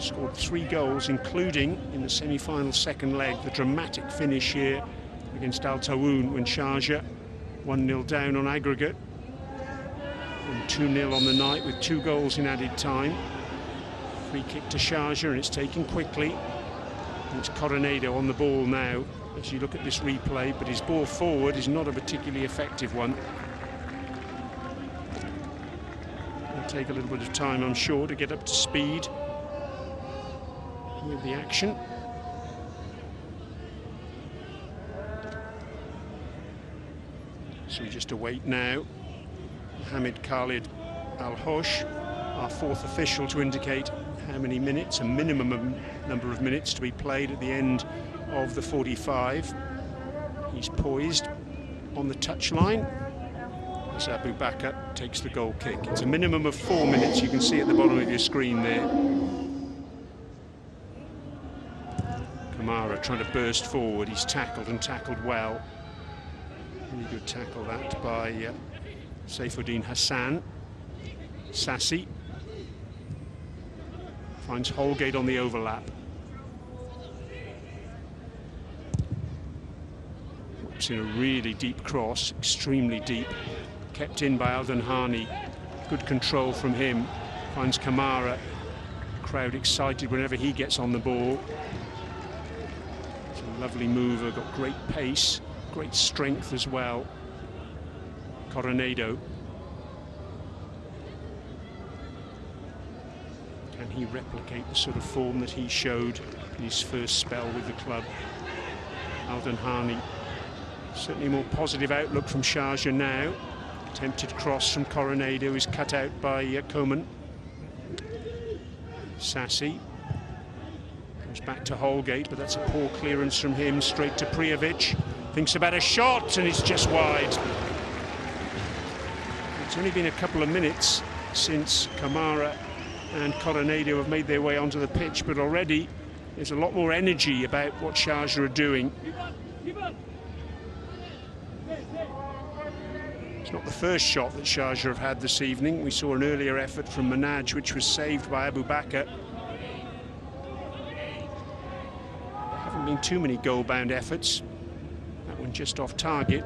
[SPEAKER 1] Scored 3 goals, including in the semi-final second leg, the dramatic finish here against Al Tawoun when Sharjah 1-0 down on aggregate and 2-0 on the night with 2 goals in added time. Free kick to Sharjah, and it's taken quickly. And it's Coronado on the ball now as you look at this replay, but his ball forward is not a particularly effective one. It'll take a little bit of time, I'm sure, to get up to speed with the action. So we just await now Mohamed Khalid Al-Hosh, our 4th official, to indicate how many minutes, a minimum number of minutes to be played at the end of the 45. He's poised on the touchline as Abu Bakr takes the goal kick. It's a minimum of 4 minutes, you can see at the bottom of your screen there. Kamara trying to burst forward, he's tackled and tackled well. Really good tackle that by Saifuddin Hassan. Sassi finds Holgate on the overlap. Whips in a really deep cross, extremely deep. Kept in by Al-Danhani. Good control from him. Finds Kamara. Crowd excited whenever he gets on the ball. It's a lovely mover, got great pace, great strength as well. Coronado. he replicate the sort of form that he showed in his first spell with the club? Alden Hani. Certainly a more positive outlook from Sharjah now. Attempted cross from Coronado is cut out by Coman. Sassi goes back to Holgate, but that's a poor clearance from him, straight to Prijovic. Thinks about a shot, and it's just wide. It's only been a couple of minutes since Kamara and Coronado have made their way onto the pitch, but already there's a lot more energy about what Sharjah are doing. It's not the first shot that Sharjah have had this evening. We saw an earlier effort from Manaj, which was saved by Abu Bakr. There haven't been too many goal-bound efforts. That one just off target.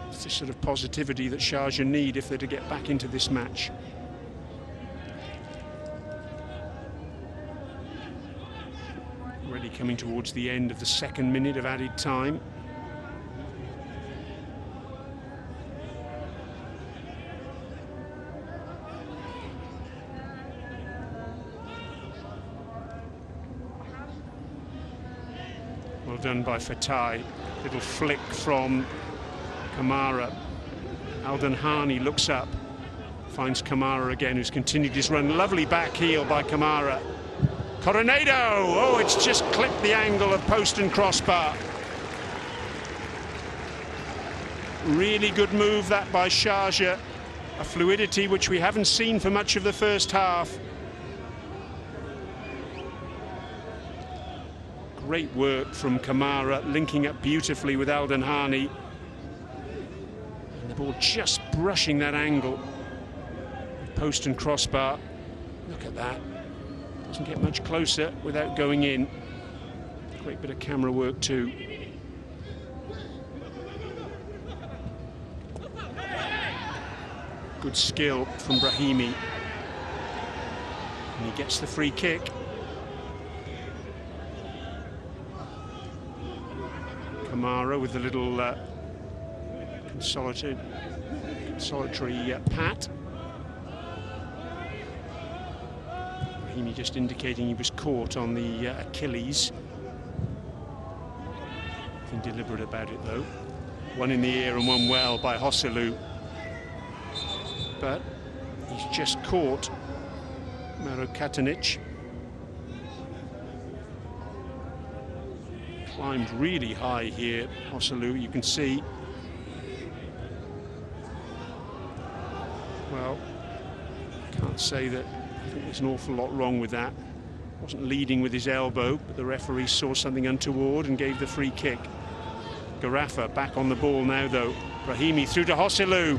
[SPEAKER 1] It's the sort of positivity that Sharjah need if they're to get back into this match. Already coming towards the end of the second minute of added time. Well done by Fatai. Little flick from Kamara. Alden Hani looks up, finds Kamara again, who's continued his run. Lovely back heel by Kamara. Coronado! Oh, it's just clipped the angle of post and crossbar. Really good move that by Sharjah. A fluidity which we haven't seen for much of the first half. Great work from Kamara, linking up beautifully with Alden Hani. And the ball just brushing that angle. Post and crossbar. Look at that. Doesn't get much closer without going in. Great bit of camera work too. Good skill from Brahimi. And he gets the free kick. Kamara with a little consolatory pat. Brahimi just indicating he was caught on the Achilles. Nothing deliberate about it though. One in the ear and one well by Joselu. But he's just caught Maro Katanic. Climbed really high here, Joselu, you can see. Well, can't say that I think there's an awful lot wrong with that. Wasn't leading with his elbow, but the referee saw something untoward and gave the free kick. Gharafa back on the ball now though. Brahimi through to Joselu.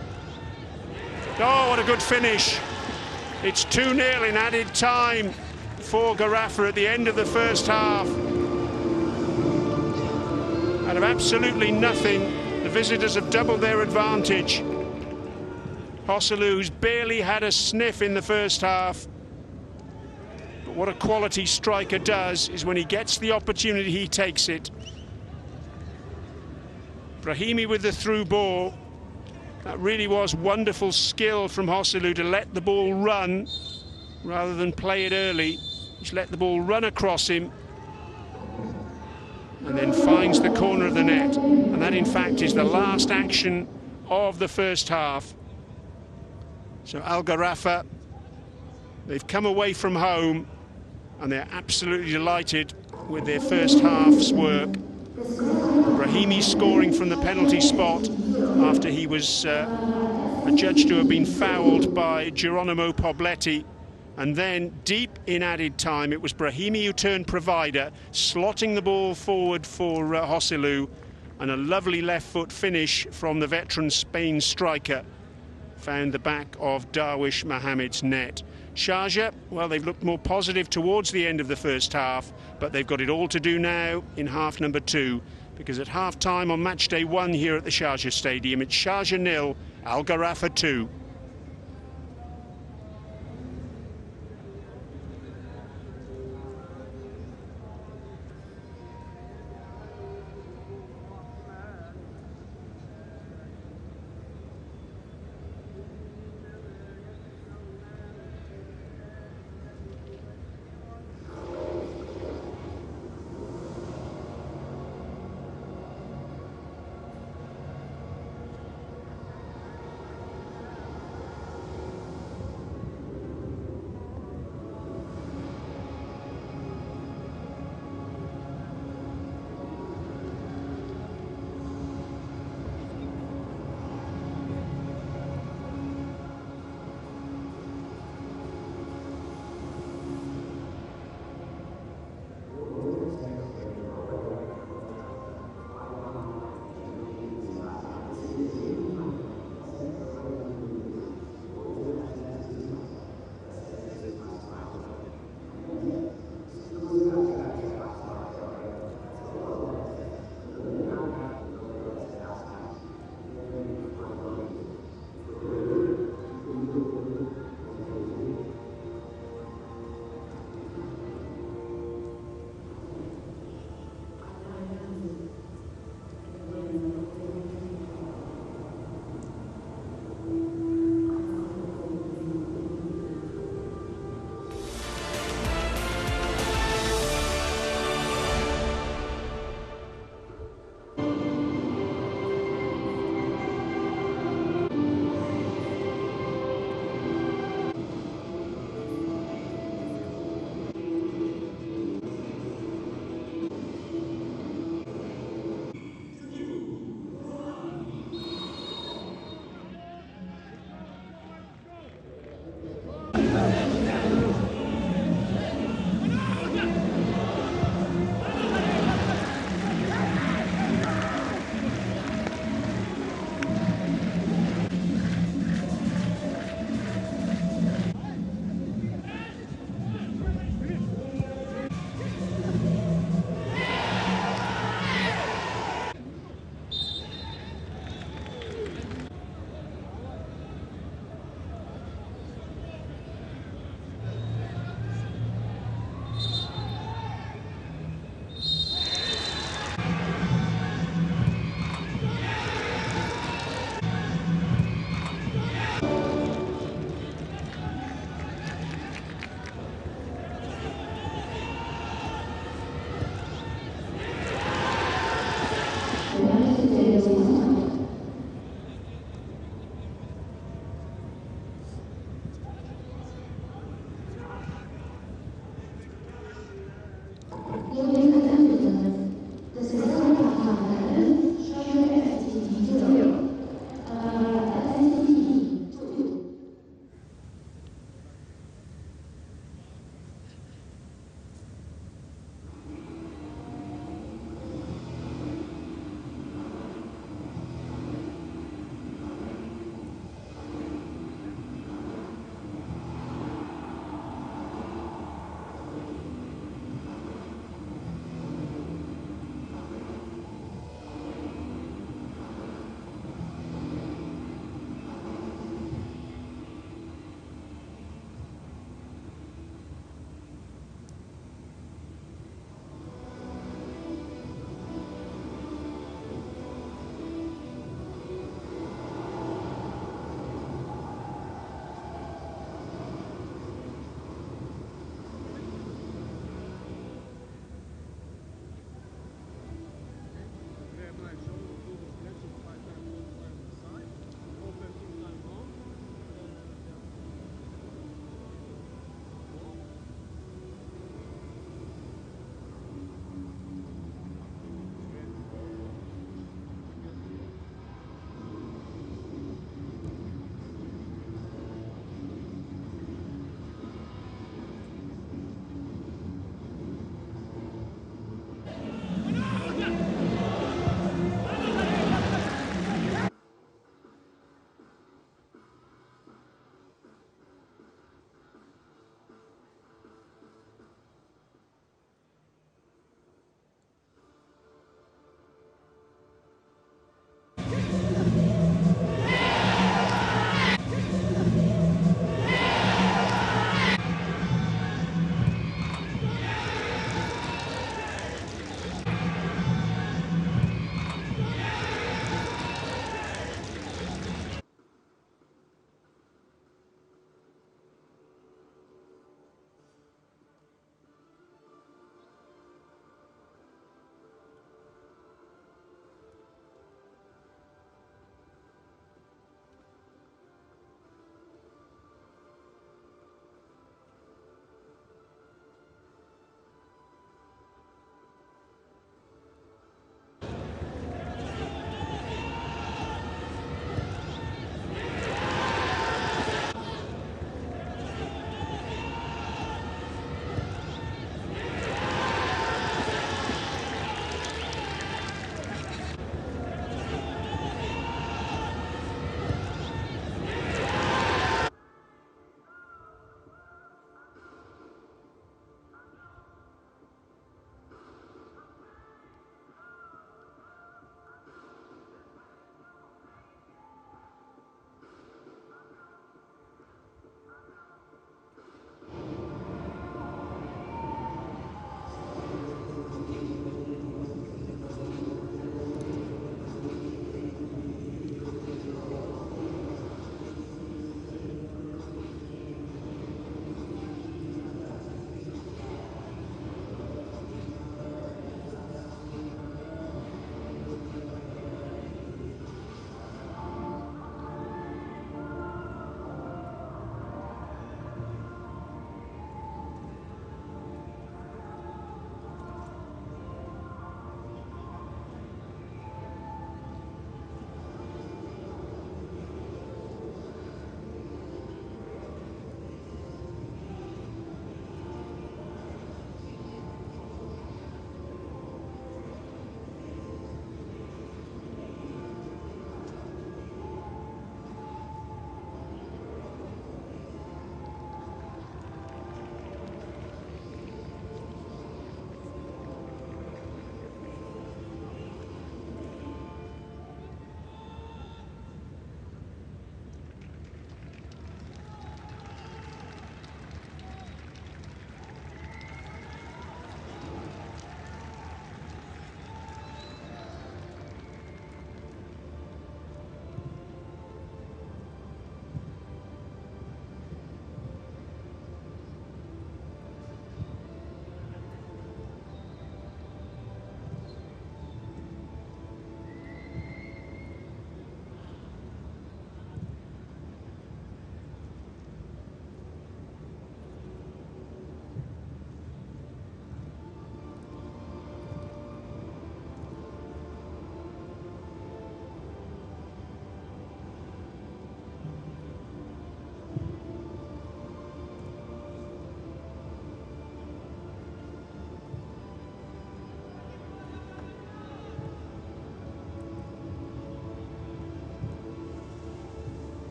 [SPEAKER 1] Oh, what a good finish. It's 2-0 in added time for Gharafa at the end of the first half. Out of absolutely nothing, the visitors have doubled their advantage. Joselu, who's barely had a sniff in the first half. But what a quality striker does is when he gets the opportunity, he takes it. Brahimi with the through ball. That really was wonderful skill from Joselu to let the ball run rather than play it early. Just let the ball run across him and then finds the corner of the net. And that, in fact, is the last action of the first half. So Al Gharafa, they've come away from home and they're absolutely delighted with their first half's work. Brahimi scoring from the penalty spot after he was adjudged to have been fouled by Geronimo Pobletti. And then deep in added time, it was Brahimi who turned provider, slotting the ball forward for Joselu, and a lovely left foot finish from the veteran Spain striker found the back of Darwish Mohammed's net. Sharjah, well, they've looked more positive towards the end of the first half, but they've got it all to do now in half number 2, because at half time on match day 1 here at the Sharjah Stadium, it's Sharjah 0, Al Gharafa 2.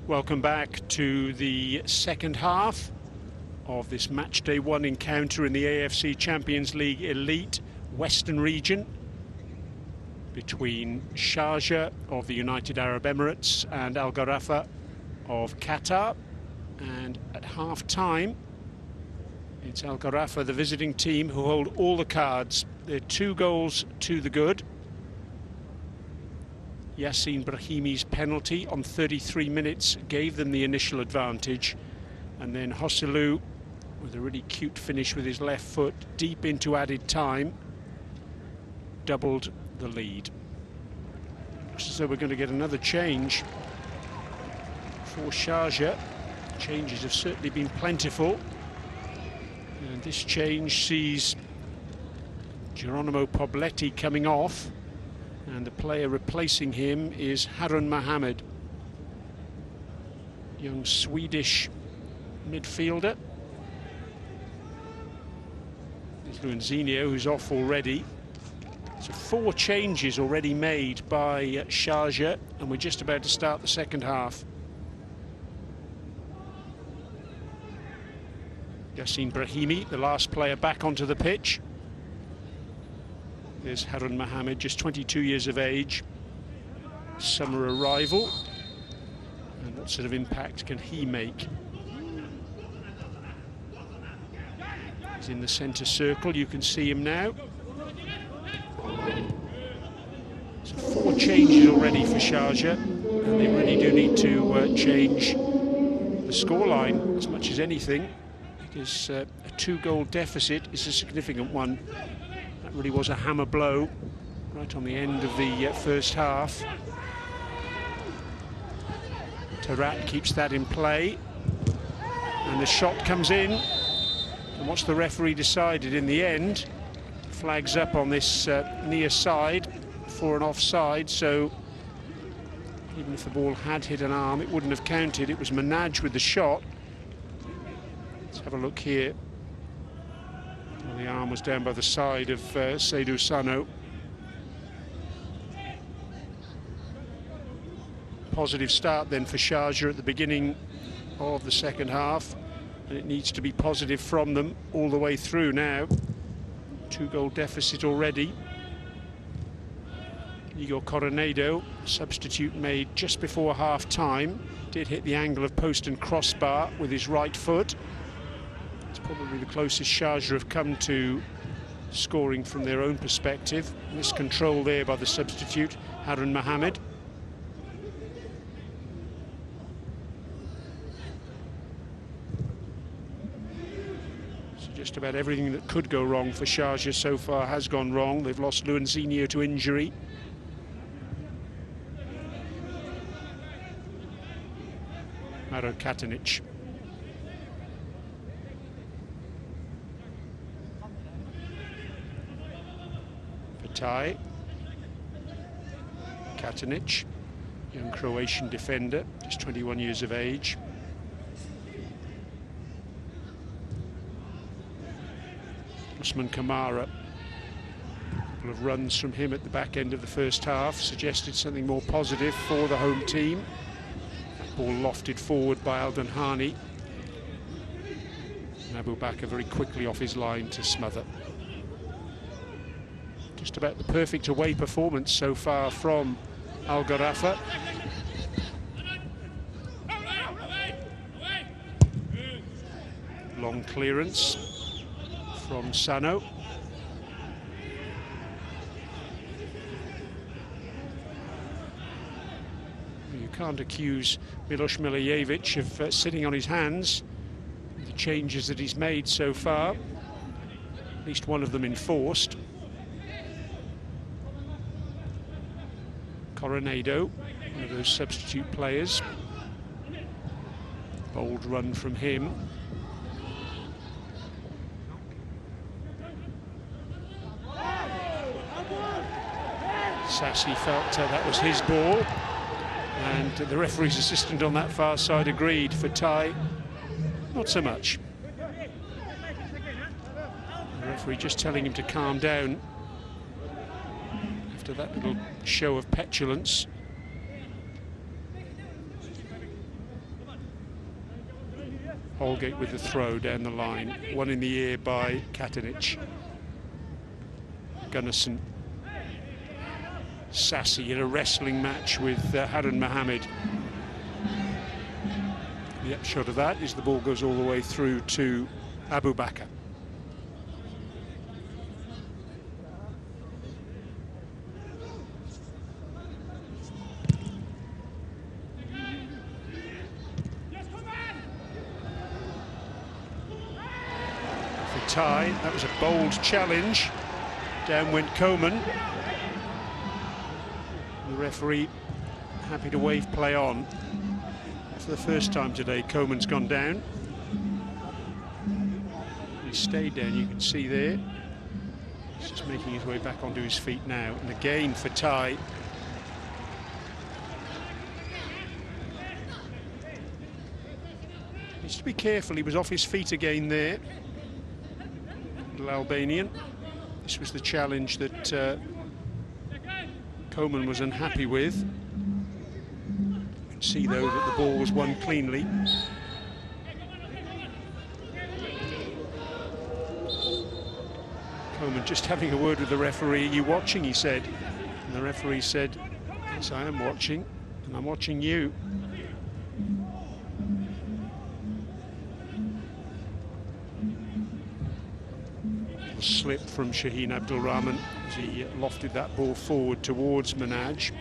[SPEAKER 1] Welcome back to the second half of this matchday 1 encounter in the AFC Champions League Elite Western region between Sharjah of the United Arab Emirates and Gharafa of Qatar. And at half-time, it's Gharafa, the visiting team, who hold all the cards. They're 2 goals to the good. Yassin Brahimi's penalty on 33 minutes gave them the initial advantage, and then Hosselu, with a really cute finish with his left foot deep into added time, doubled the lead. So we're going to get another change for Sharjah. Changes have certainly been plentiful, and this change sees Geronimo Pobletti coming off, and the player replacing him is Harun Mohammed, young Swedish midfielder. There's Luanzinho, who's off already. So 4 changes already made by Sharjah, and we're just about to start the second half. Yassin Brahimi, the last player back onto the pitch. There's Harun Mohammed, just 22 years of age, summer arrival. And what sort of impact can he make? He's in the centre circle, you can see him now. So 4 changes already for Sharjah, and they really do need to change the scoreline as much as anything, because a 2-goal deficit is a significant one. That really was a hammer blow right on the end of the first half. Tarat keeps that in play, and the shot comes in. And what's the referee decided in the end? Flags up on this near side for an offside, so even if the ball had hit an arm, it wouldn't have counted. It was Manaj with the shot. Let's have a look here. Well, the arm was down by the side of Seydou Sano. Positive start then for Sharjah at the beginning of the second half, and it needs to be positive from them all the way through now. 2-goal deficit already. Igor Coronado, substitute made just before half-time, did hit the angle of post and crossbar with his right foot. It's probably the closest Sharjah have come to scoring from their own perspective. Miscontrol there by the substitute, Harun Mohammed. Just about everything that could go wrong for Sharjah so far has gone wrong. They've lost Luanzinho to injury. Maro Katanic. Patai. Katanic, young Croatian defender, just 21 years of age. Usman Kamara, a couple of runs from him at the back end of the first half suggested something more positive for the home team. That ball lofted forward by Alden Hani. And Abu Bakr very quickly off his line to smother. Just about the perfect away performance so far from Gharafa. Long clearance from Sano. You can't accuse Milos Milijevic of sitting on his hands with the changes that he's made so far, at least one of them enforced. Coronado, one of those substitute players. Bold run from him. Sassi felt that was his ball, and the referee's assistant on that far side agreed. For Tai, not so much. The referee just telling him to calm down after that little show of petulance. Holgate with the throw down the line. One in the air by Katanic. Gunnison. Sassy in a wrestling match with Harun Mohammed. The upshot of that is the ball goes all the way through to Abu Bakr. Tie. That was a bold challenge. Down went Coman. The referee happy to wave play on. For the first time today, Coman's gone down. He stayed down, you can see there. He's just making his way back onto his feet now. And again for Ty. Needs to be careful, he was off his feet again there. Little Albanian. This was the challenge that Coman was unhappy with. You can see though that the ball was won cleanly. Coman just having a word with the referee. "Are you watching?" he said. And the referee said, "Yes, I am watching, and I'm watching you." Slip from Shaheen Abdul Rahman as he lofted that ball forward towards Manaj.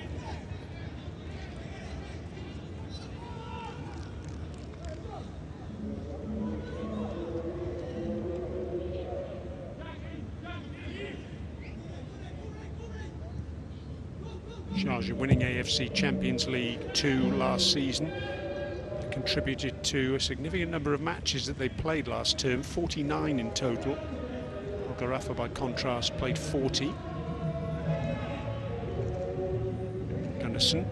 [SPEAKER 1] Sharjah winning AFC Champions League 2 last season. They contributed to a significant number of matches that they played last term, 49 in total. Gharafa, by contrast, played 40. Gunnison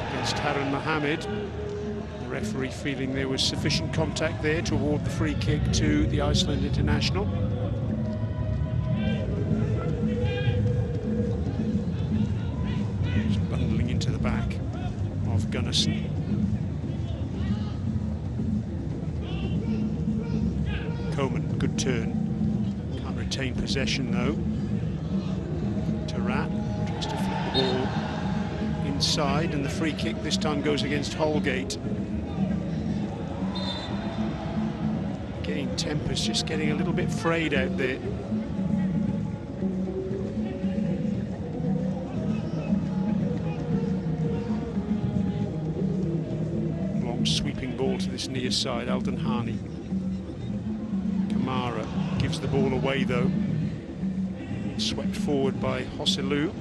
[SPEAKER 1] against Harun Mohammed. The referee feeling there was sufficient contact there to award the free kick to the Iceland international. Just bundling into the back of Gunnison. Coman, good turn. Retain possession though. Tarat tries to flip the ball inside, and the free kick this time goes against Holgate. Again, temper's just getting a little bit frayed out there. Long sweeping ball to this near side, Alden Hani. Kamara gives the ball away though. Swept forward by Hosselu.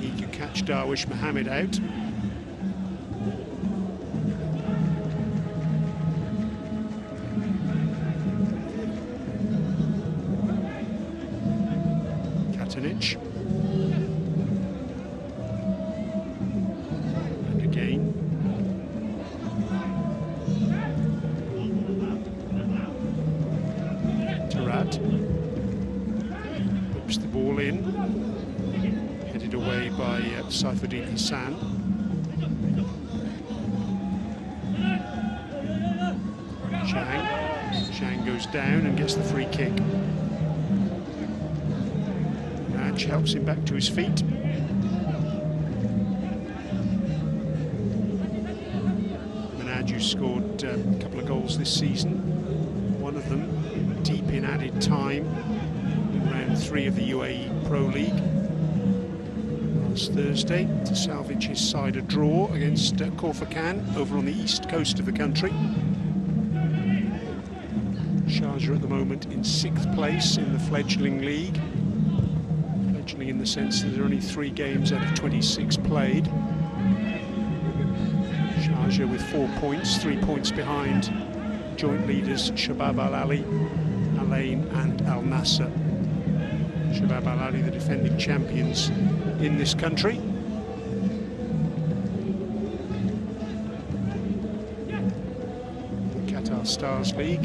[SPEAKER 1] He could catch Darwish Mohammed out. Katanic. And again. Whips the ball in, headed away by Saifuddin Hassan. Chang goes down and gets the free kick. Manaj helps him back to his feet. Manaj, who scored a couple of goals this season, one of them deep in added time in round 3 of the UAE Pro League last Thursday to salvage his side a draw against Corfacan over on the east coast of the country. Sharjah at the moment in 6th place in the fledgling league. Fledgling in the sense that there are only 3 games out of 26 played. Sharjah with 4 points, 3 points behind joint leaders Shabab Al Ali, Al Ain and Al Nasser. Shabab Al Ali, the defending champions in this country. The Qatar Stars League,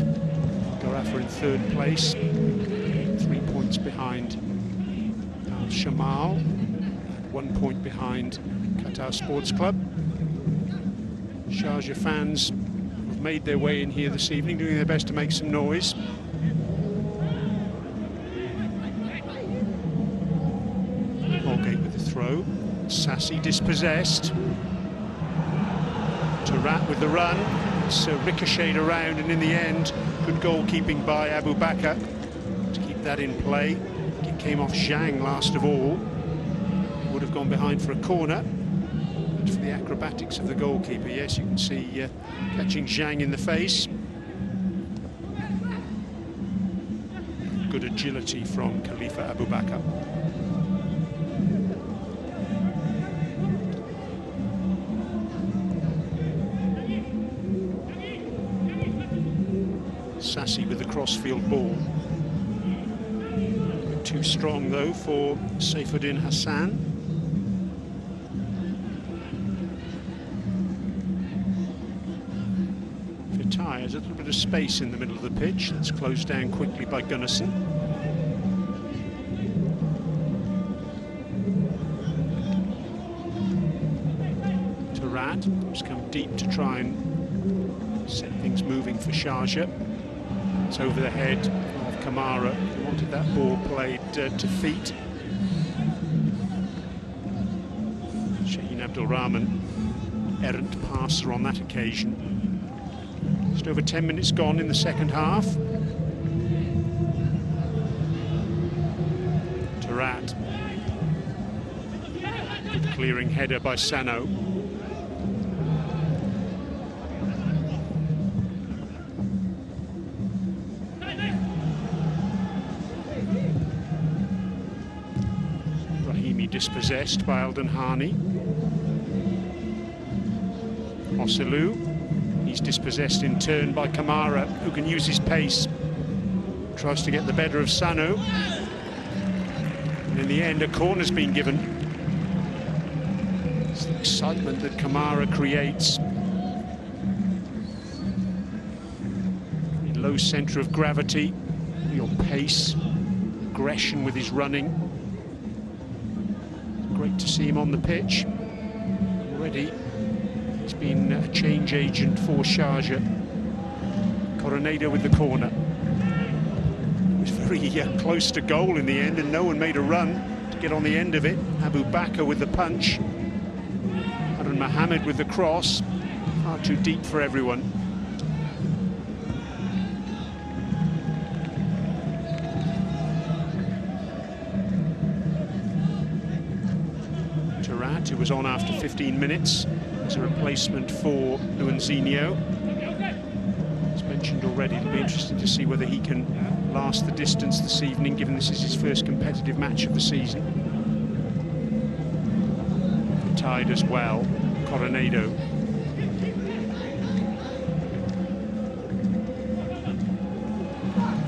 [SPEAKER 1] Gharafa in 3rd place, 3 points behind Al Shamal, 1 point behind Qatar Sports Club. Sharjah fans made their way in here this evening, doing their best to make some noise. Holgate with the throw. Sassy dispossessed. Tarat with the run. It's ricocheted around, and in the end, good goalkeeping by Abu Bakr to keep that in play. I think it came off Zhang last of all. He would have gone behind for a corner. But for the acrobatics of the goalkeeper, yes, you can see catching Zhang in the face. Good agility from Khalifa Abu Bakr. Sassy with the crossfield ball. Too strong though for Saifuddin Hassan. Fatai has a little bit of space in the middle of the pitch. That's closed down quickly by Gunnarsson. Tarat has come deep to try and set things moving for Sharjah. It's over the head of Kamara. He wanted that ball played to feet. Shaheen Abdul Rahman, errant passer on that occasion. Just over 10 minutes gone in the second half. Tarat. Good clearing header by Sano. Dispossessed by Alden Hani. Oselou, he's dispossessed in turn by Kamara, who can use his pace. Tries to get the better of Sano. And in the end, a corner's been given. It's the excitement that Kamara creates. Low centre of gravity, real pace, aggression with his running. Great to see him on the pitch. Already he's been a change agent for Sharjah. Coronado with the corner. It was very close to goal in the end, and no one made a run to get on the end of it. Abu Bakr with the punch. Harun Mohammed with the cross. Far too deep for everyone. Who was on after 15 minutes as a replacement for Luanzinho. As mentioned already, it'll be interesting to see whether he can last the distance this evening, given this is his first competitive match of the season. Tied as well, Coronado.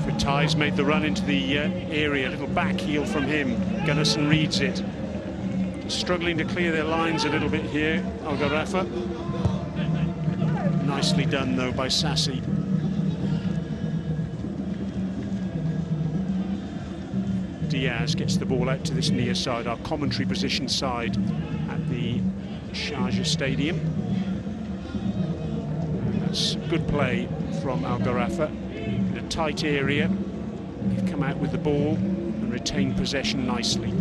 [SPEAKER 1] Fatai's made the run into the area, a little back heel from him. Gunnarsson reads it. Struggling to clear their lines a little bit here, Gharafa. Nicely done though by Sassy. Diaz gets the ball out to this near side, our commentary position side at the Sharjah Stadium. That's good play from Gharafa in a tight area. They've come out with the ball and retained possession nicely.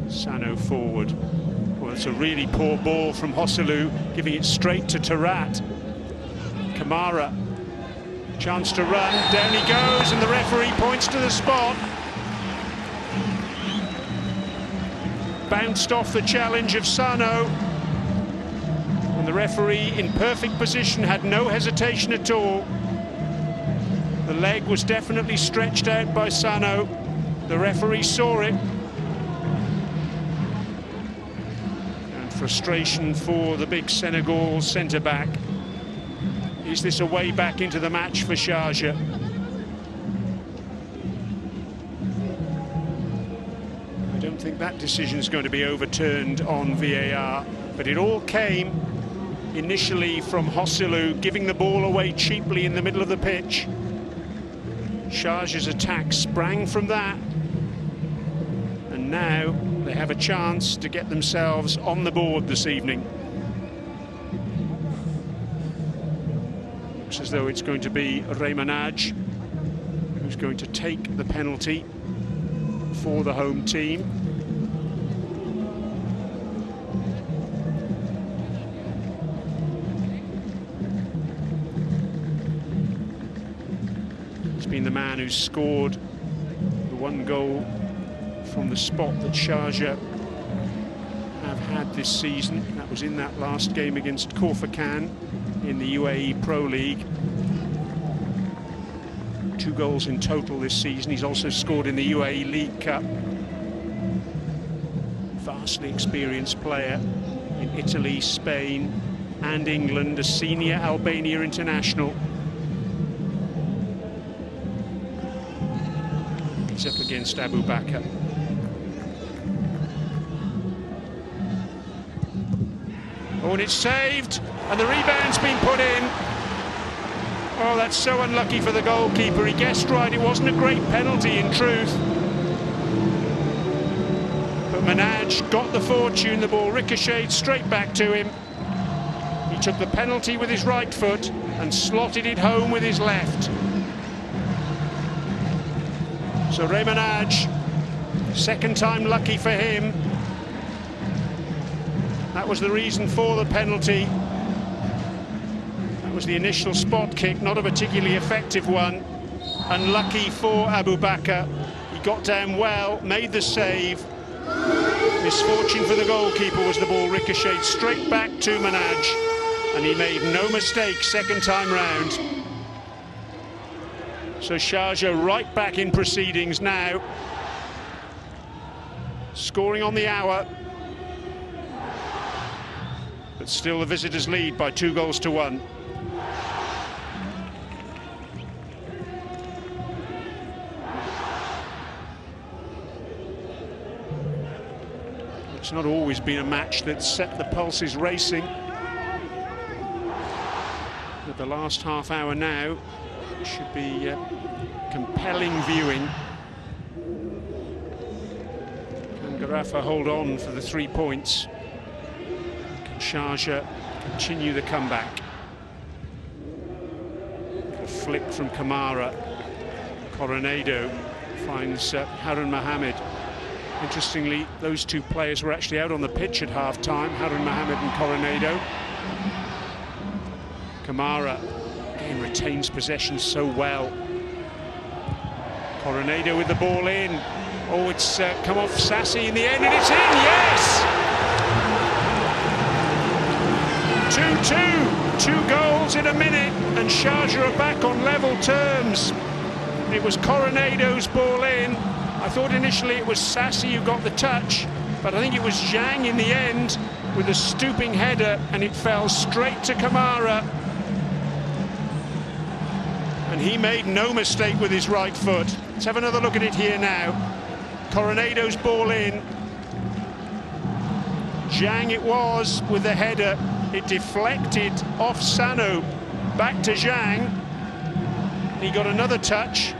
[SPEAKER 1] Sano forward. Well, it's a really poor ball from Oselou, giving it straight to Tarat. Kamara, chance to run, down he goes, and the referee points to the spot. Bounced off the challenge of Sano, and the referee, in perfect position, had no hesitation at all. The leg was definitely stretched out by Sano. The referee saw it. Frustration for the big Senegal centre-back. Is this a way back into the match for Sharjah? I don't think that decision is going to be overturned on VAR, but it all came initially from Oselou giving the ball away cheaply in the middle of the pitch. Sharjah's attack sprang from that, and now they have a chance to get themselves on the board this evening. Looks as though it's going to be Remanaj who's going to take the penalty for the home team. He's been the man who's scored the one goal from the spot that Sharjah have had this season. That was in that last game against Khan in the UAE Pro League. 2 goals in total this season. He's also scored in the UAE League Cup. Vastly experienced player in Italy, Spain and England, a senior Albania international. He's up against Abu Bakr. Oh, and it's saved, and the rebound's been put in. Oh, that's so unlucky for the goalkeeper. He guessed right, it wasn't a great penalty in truth. But Manaj got the fortune, the ball ricocheted straight back to him. He took the penalty with his right foot and slotted it home with his left. So Remanaj, second time lucky for him. That was the reason for the penalty. That was the initial spot kick, not a particularly effective one. Unlucky for Abu Bakr. He got down well, made the save. Misfortune for the goalkeeper was the ball ricocheted straight back to Manaj, and he made no mistake second time round. So Sharjah right back in proceedings now, scoring on the hour, but still the visitors lead by 2-1. It's not always been a match that's set the pulses racing. But the last half hour now should be compelling viewing. Can Gharafa hold on for the 3 points? Can Sharjah continue the comeback? A flick from Kamara. Coronado finds Harun Mohammed. Interestingly, those two players were actually out on the pitch at half-time, Harun Mohammed and Coronado. Kamara again retains possession so well. Coronado with the ball in. Oh, it's come off Sassi in the end, and it's in, yes! 2-2, 2 goals in a minute, and Sharjah are back on level terms. It was Coronado's ball in. I thought initially it was Sassi who got the touch, but I think it was Zhang in the end with a stooping header, and it fell straight to Kamara. And he made no mistake with his right foot. Let's have another look at it here now. Coronado's ball in. Zhang it was with the header. It deflected off Sano, back to Zhang. He got another touch.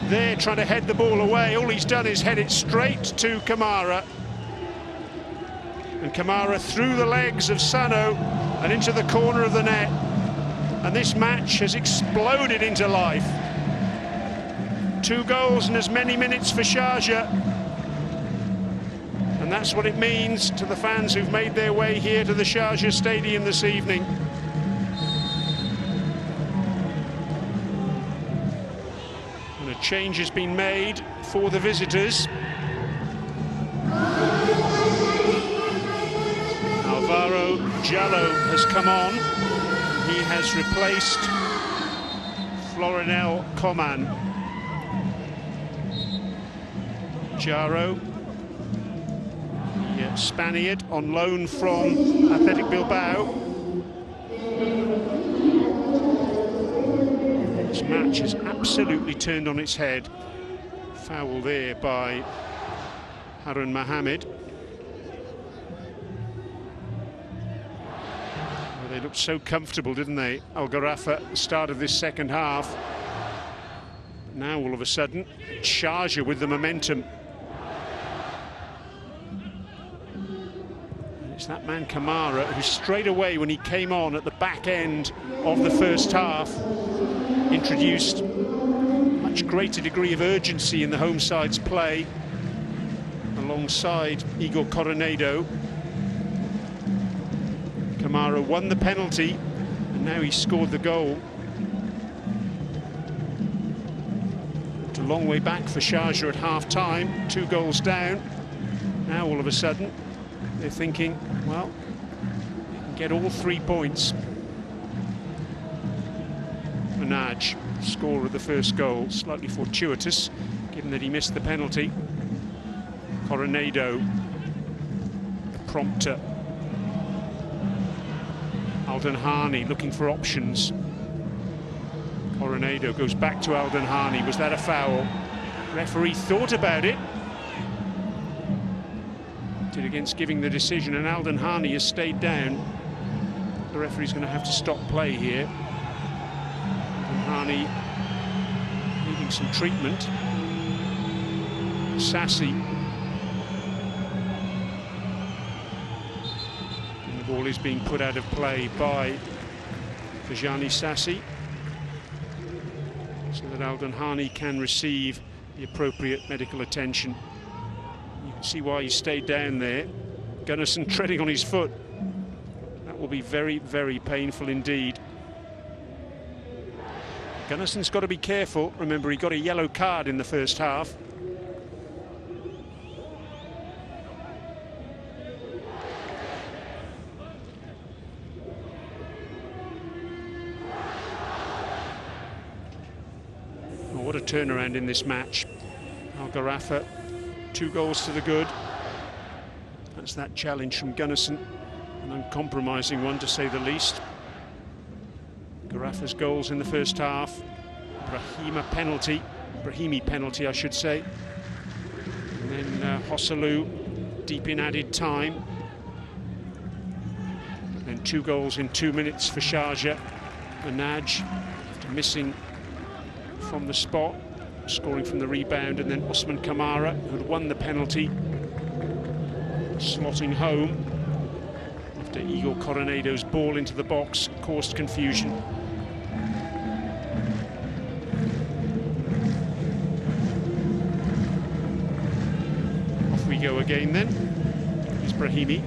[SPEAKER 1] There, trying to head the ball away. All he's done is head it straight to Kamara. And Kamara through the legs of Sano and into the corner of the net. And this match has exploded into life. 2 goals in as many minutes for Sharjah. And that's what it means to the fans who've made their way here to the Sharjah Stadium this evening. And a change has been made for the visitors. Alvaro Jallo has come on. He has replaced Florinel Coman. Jaro, the Spaniard on loan from Athletic Bilbao. This match has absolutely turned on its head. Foul there by Harun Mohammed. They looked so comfortable, didn't they, Gharafa, at the start of this second half. Now, all of a sudden, Sharjah with the momentum. that man Kamara, who straight away when he came on at the back end of the first half introduced much greater degree of urgency in the home side's play alongside Igor Coronado. Kamara won the penalty and now he scored the goal. It's a long way back for Sharjah at half-time, 2 goals down. Now all of a sudden they're thinking, well, we can get all 3 points. Manaj, scorer of the first goal, slightly fortuitous given that he missed the penalty. Coronado, the prompter. Al-Danhani looking for options. Coronado goes back to Al-Danhani. Was that a foul? Referee thought about it. Did against giving the decision, and Al-Danhani has stayed down. The referee's going to have to stop play here. Al-Danhani needing some treatment. Sassi. And the ball is being put out of play by Fajani Sassi, so that Al-Danhani can receive the appropriate medical attention. You can see why he stayed down there. Gunnarsson treading on his foot. That will be very, very painful indeed. Gunnarsson's got to be careful. Remember, he got a yellow card in the first half. Oh, what a turnaround in this match. Gharafa, 2 goals to the good. That's that challenge from Gunnarsson, an uncompromising one to say the least. Gharafa's goals in the first half. Brahimi penalty, I should say. And then Hosselu deep in added time. And then 2 goals in 2 minutes for Sharjah. Manaj, after missing from the spot, scoring from the rebound, and then Usman Kamara, who'd won the penalty, slotting home after Igor Coronado's ball into the box caused confusion. Off we go again then. Here's Brahimi.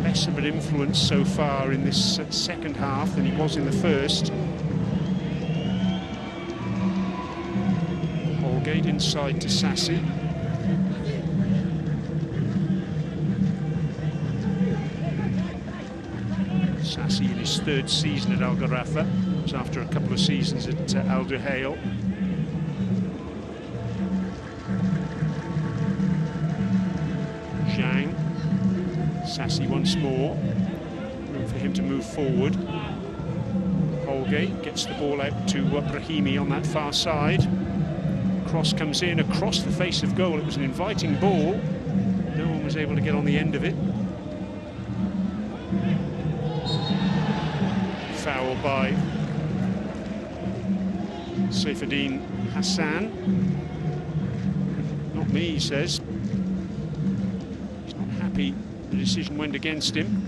[SPEAKER 1] Less of an influence so far in this second half than he was in the first. Holgate inside to Sassi. Sassi in his 3rd season at Al Gharafa. It was after a couple of seasons at Al Duhail. Zhang. Sassi once more. Room for him to move forward. Holgate gets the ball out to Brahimi on that far side. Cross comes in across the face of goal. It was an inviting ball. No one was able to get on the end of it. Foul by Saifuddin Hassan. Not me, he says. He's not happy the decision went against him.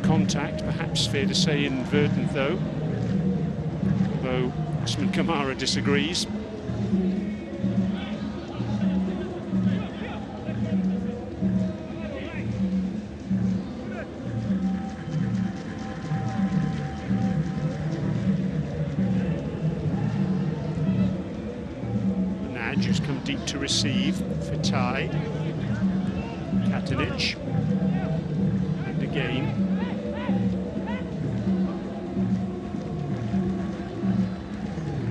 [SPEAKER 1] Contact, perhaps fair to say inadvertent though, although Usman Kamara disagrees. Manaj, who's come deep to receive, Fatai, Katanic, and again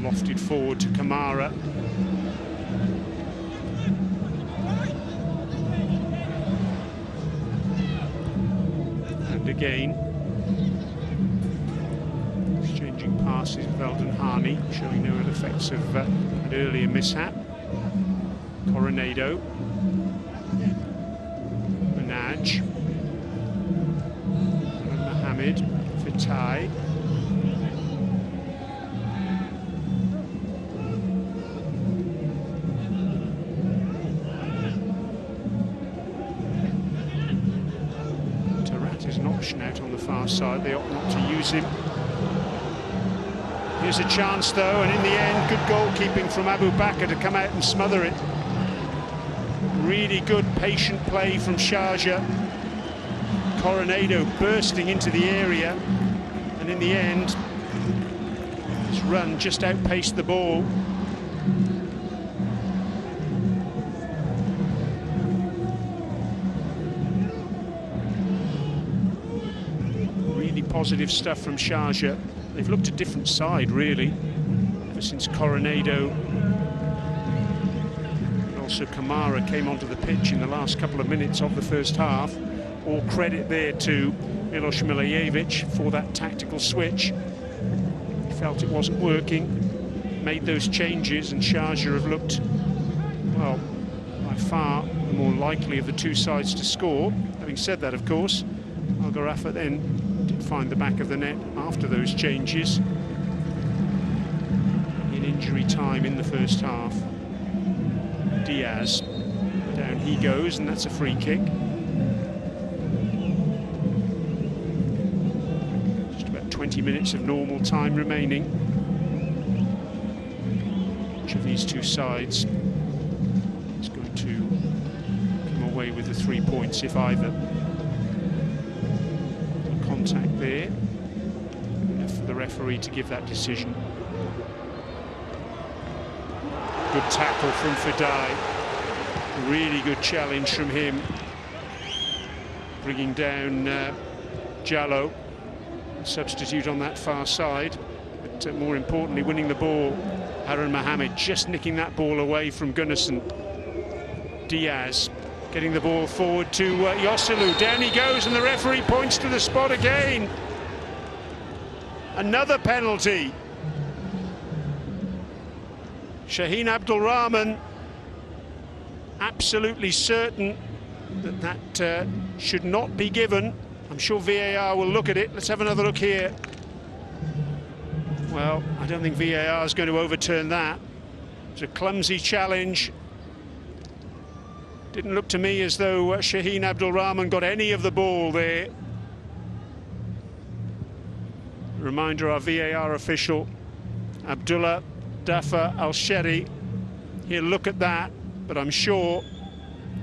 [SPEAKER 1] lofted forward to Kamara. And again, exchanging passes with Al-Danhani, showing no ill effects of an earlier mishap. Coronado. Manaj. Mohamed. Fatai. option out on the far side. They opt not to use him. Here's a chance though, and in the end, good goalkeeping from Abu Bakr to come out and smother it. Really good patient play from Sharjah. Coronado bursting into the area, and in the end, his run just outpaced the ball. Really positive stuff from Sharjah. They've looked a different side, really, ever since Coronado and also Kamara came onto the pitch in the last couple of minutes of the first half. All credit there to Milos Milojevic for that tactical switch. He felt it wasn't working, made those changes, and Sharjah have looked, well, by far the more likely of the two sides to score. Having said that, of course, Gharafa then did find the back of the net after those changes in injury time in the first half. Diaz, down he goes, and that's a free kick. Just about 20 minutes of normal time remaining. Each of these two sides is going to come away with the 3 points if either. Contact there, enough for the referee to give that decision. Good tackle from Fidai, really good challenge from him, bringing down Jallo, substitute on that far side, but more importantly winning the ball. Harun Mohammed just nicking that ball away from Gunnarsson. Diaz getting the ball forward to Joselu. Down he goes, and the referee points to the spot again. Another penalty. Shaheen Abdulrahman absolutely certain that that should not be given. I'm sure VAR will look at it. Let's have another look here. Well, I don't think VAR is going to overturn that. It's a clumsy challenge. Didn't look to me as though Shaheen Abdulrahman got any of the ball there. Reminder, our VAR official, Abdullah Dafa Al-Sheri. He'll look at that, but I'm sure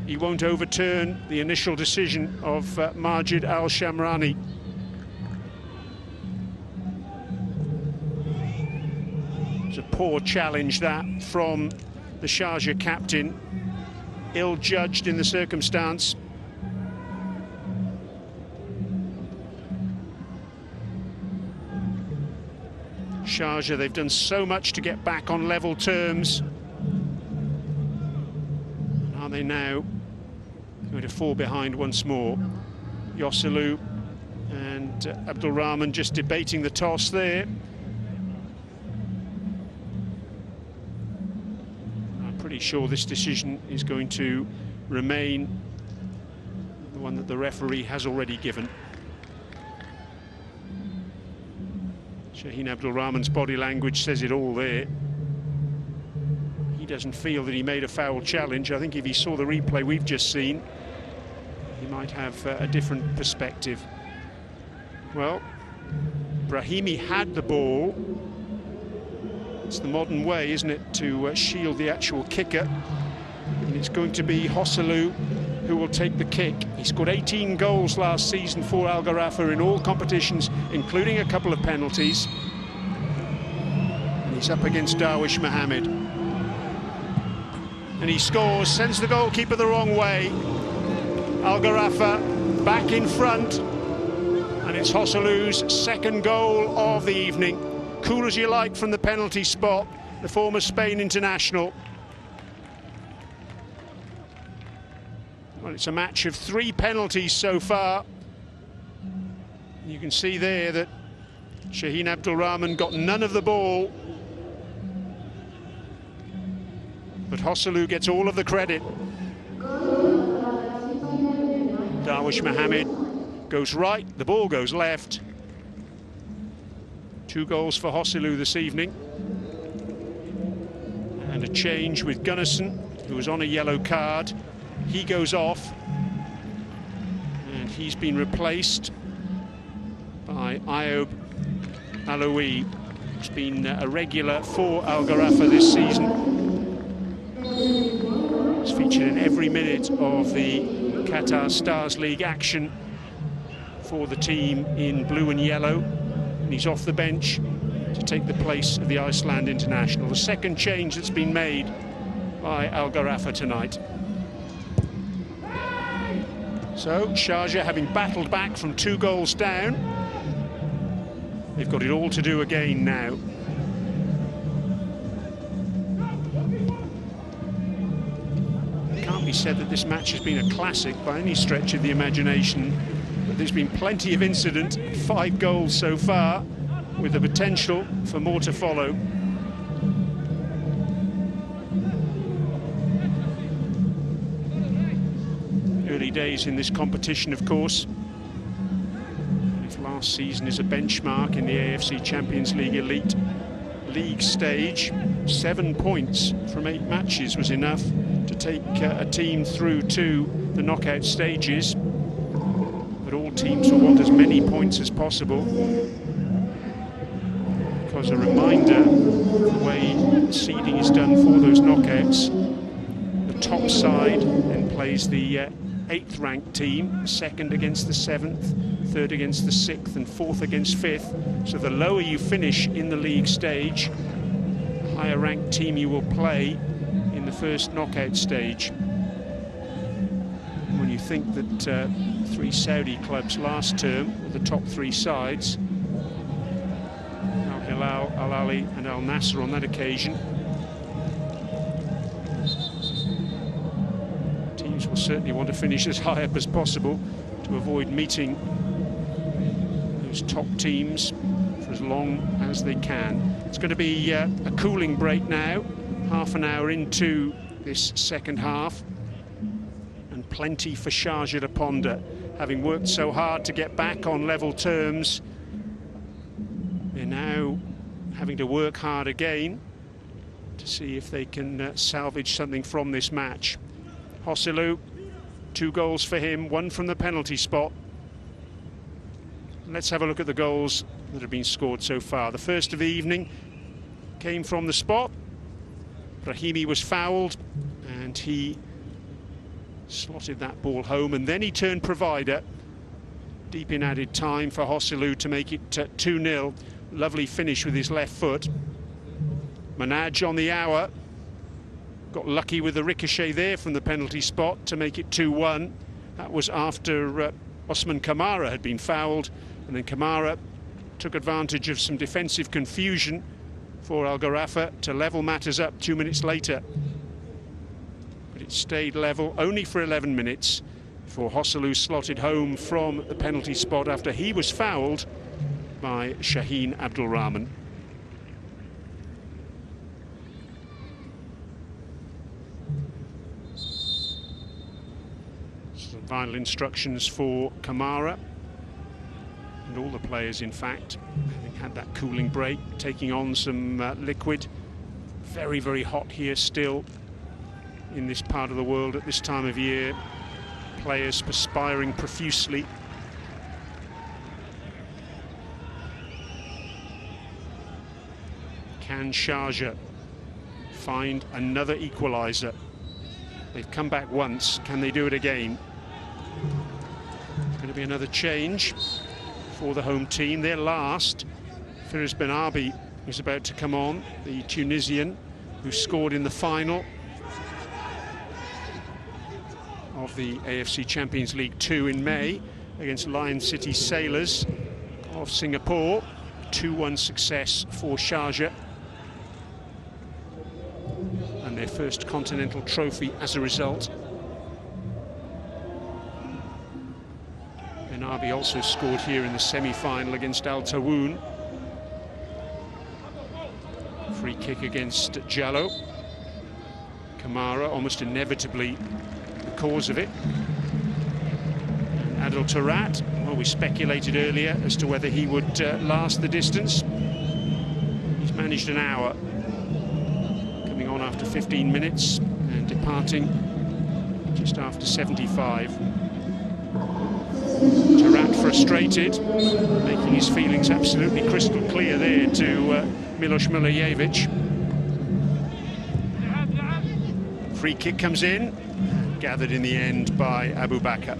[SPEAKER 1] he won't overturn the initial decision of Majid Al-Shamrani. It's a poor challenge, that, from the Sharjah captain. Ill-judged in the circumstance. Sharjah, they've done so much to get back on level terms. Are they now going to fall behind once more? Joselu and Abdulrahman just debating the toss there. Pretty sure this decision is going to remain the one that the referee has already given. Shaheen Abdulrahman's body language says it all there. He doesn't feel that he made a foul challenge. I think if he saw the replay we've just seen, he might have a different perspective. Well, Brahimi had the ball. It's the modern way, isn't it, to shield the actual kicker. And it's going to be Joselu who will take the kick. He scored 18 goals last season for Al Gharafa in all competitions, including a couple of penalties. And he's up against Darwish Mohammed. And he scores, sends the goalkeeper the wrong way. Al Gharafa back in front. And it's Joselu's second goal of the evening. Cool as you like from the penalty spot, the former Spain international. Well, it's a match of 3 penalties so far. You can see there that Shaheen Abdulrahman got none of the ball, but Joselu gets all of the credit. Darwish Mohammed goes right, the ball goes left. 2 goals for Joselu this evening. And a change with Gunnarsson, who was on a yellow card. He goes off, and he's been replaced by Ayoub Aloui, who's been a regular for Al Gharafa this season. He's featured in every minute of the Qatar Stars League action for the team in blue and yellow, and he's off the bench to take the place of the Iceland international. The second change that's been made by Al Gharafa tonight. So Sharjah, having battled back from 2 goals down, they've got it all to do again now. It can't be said that this match has been a classic by any stretch of the imagination, but there's been plenty of incident, 5 goals so far, with the potential for more to follow. Early days in this competition, of course. If last season is a benchmark in the AFC Champions League Elite league stage, 7 points from 8 matches was enough to take a team through to the knockout stages. But all teams will want as many points as possible. Because a reminder, the way seeding is done for those knockouts, the top side then plays the 8th ranked team, 2nd against the 7th, 3rd against the 6th and 4th against 5th. So the lower you finish in the league stage, the higher ranked team you will play in the first knockout stage. When you think that 3 Saudi clubs last term were the top 3 sides, Al Hilal, Al Ali and Al Nasser on that occasion, teams will certainly want to finish as high up as possible to avoid meeting those top teams for as long as they can. It's going to be a cooling break now, half an hour into this second half, and plenty for Sharjah to ponder. Having worked so hard to get back on level terms, they're now having to work hard again to see if they can salvage something from this match. Hosselu, 2 goals for him, 1 from the penalty spot. Let's have a look at the goals that have been scored so far. The first of the evening came from the spot. Brahimi was fouled and he slotted that ball home, and then he turned provider deep in added time for Hosselu to make it 2-0. Lovely finish with his left foot. Manaj on the hour got lucky with the ricochet there from the penalty spot to make it 2-1. That was after Osman Kamara had been fouled, and then Kamara took advantage of some defensive confusion for Al Gharafa to level matters up 2 minutes later. But it stayed level only for 11 minutes before Hosselu slotted home from the penalty spot after he was fouled by Shaheen Abdul Rahman. Some final instructions for Kamara and all the players, in fact, having had that cooling break, taking on some liquid. Very, very hot here still in this part of the world at this time of year. Players perspiring profusely. Can Sharjah find another equalizer? They've come back once. Can they do it again? It's going to be another change for the home team. Their last, Firouz Ben Arbi, is about to come on, the Tunisian who scored in the final of the AFC Champions League 2 in May against Lion City Sailors of Singapore. 2-1 success for Sharjah, and their first continental trophy as a result. Ben Arbi also scored here in the semi-final against Al Tawoun. Free kick against Jallo. Kamara almost inevitably the cause of it. And Adel Tarat, well, we speculated earlier as to whether he would last the distance. He's managed an hour, coming on after 15 minutes and departing just after 75. Tarat frustrated, making his feelings absolutely crystal clear there to Milos Milijevic. Free kick comes in, gathered in the end by Abu Bakr.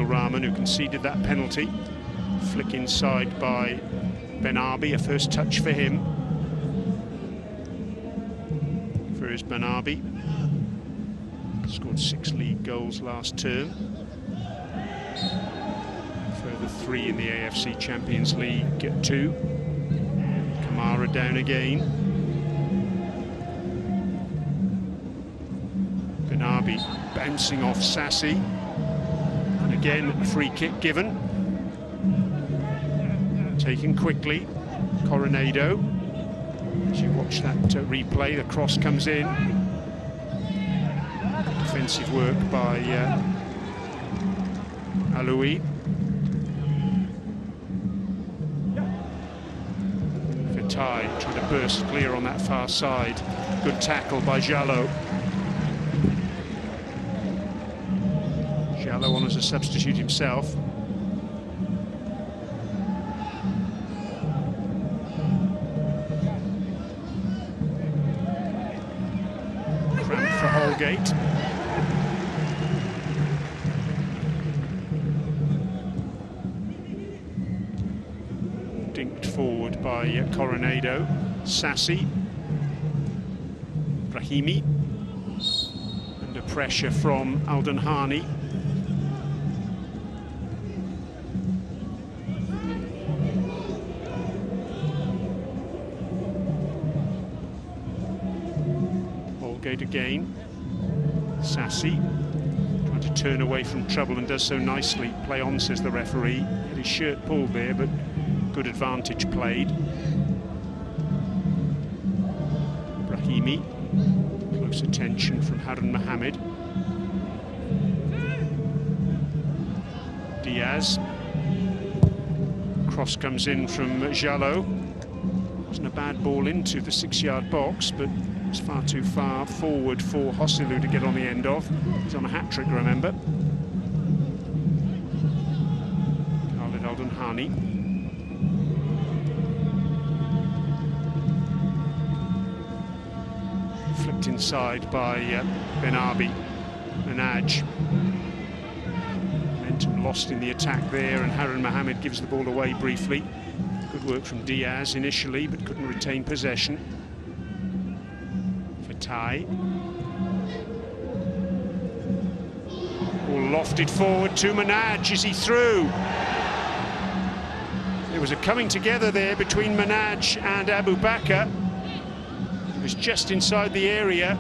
[SPEAKER 1] Rahman, who conceded that penalty. Flick inside by Ben Arbi, a first touch for him. First Ben Arbi. Scored 6 league goals last term. Further 3 in the AFC Champions League 2. Kamara down again. Ben Arbi bouncing off Sassi. Again, a free kick given. Taken quickly. Coronado. As you watch that replay, the cross comes in. Defensive work by Aloui. Fatai trying to burst clear on that far side. Good tackle by Jallo. Jallo on as a substitute himself. Cramp for Holgate. Dinked forward by Coronado. Sassi. Brahimi. Under pressure from Aldenhani. Again, Sassi trying to turn away from trouble and does so nicely. Play on, says the referee. Had his shirt pulled there, but good advantage played. Brahimi, close attention from Harun Mohammed. Diaz, cross comes in from Jallo. Wasn't a bad ball into the 6-yard box, but it's far too far forward for Hossilu to get on the end of. He's on a hat-trick, remember. Khalid Aldenhani. Flipped inside by Ben Arbi. Manaj. Momentum lost in the attack there, and Harun Mohammed gives the ball away briefly. Good work from Diaz initially, but couldn't retain possession. Fatai. Ball lofted forward to Manaj. Is he through? There was a coming together there between Manaj and Abu Bakr. It was just inside the area.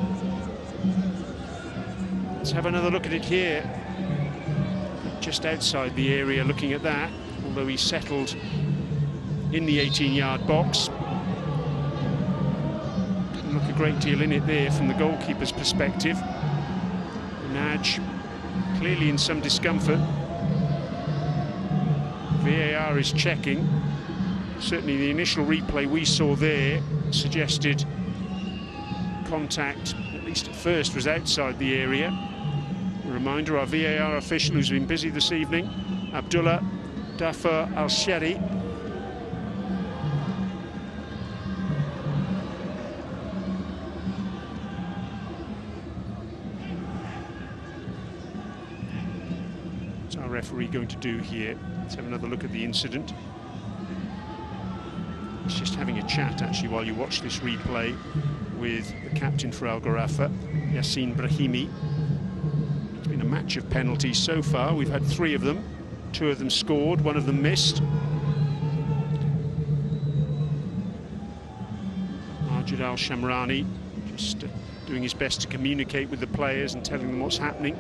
[SPEAKER 1] Let's have another look at it here. Just outside the area, looking at that, although he settled in the 18-yard box. Didn't look a great deal in it there from the goalkeeper's perspective. Manaj clearly in some discomfort. VAR is checking. Certainly the initial replay we saw there suggested contact, at least at first, was outside the area. A reminder, our VAR official who's been busy this evening, Abdullah Dafar Al-Shari. What's our referee going to do here? Let's have another look at the incident. He's just having a chat, actually, while you watch this replay with the captain for Gharafa, Yacine Brahimi. It's been a match of penalties so far. We've had 3 of them. 2 of them scored, 1 of them missed. Majid Al-Shamrani just doing his best to communicate with the players and telling them what's happening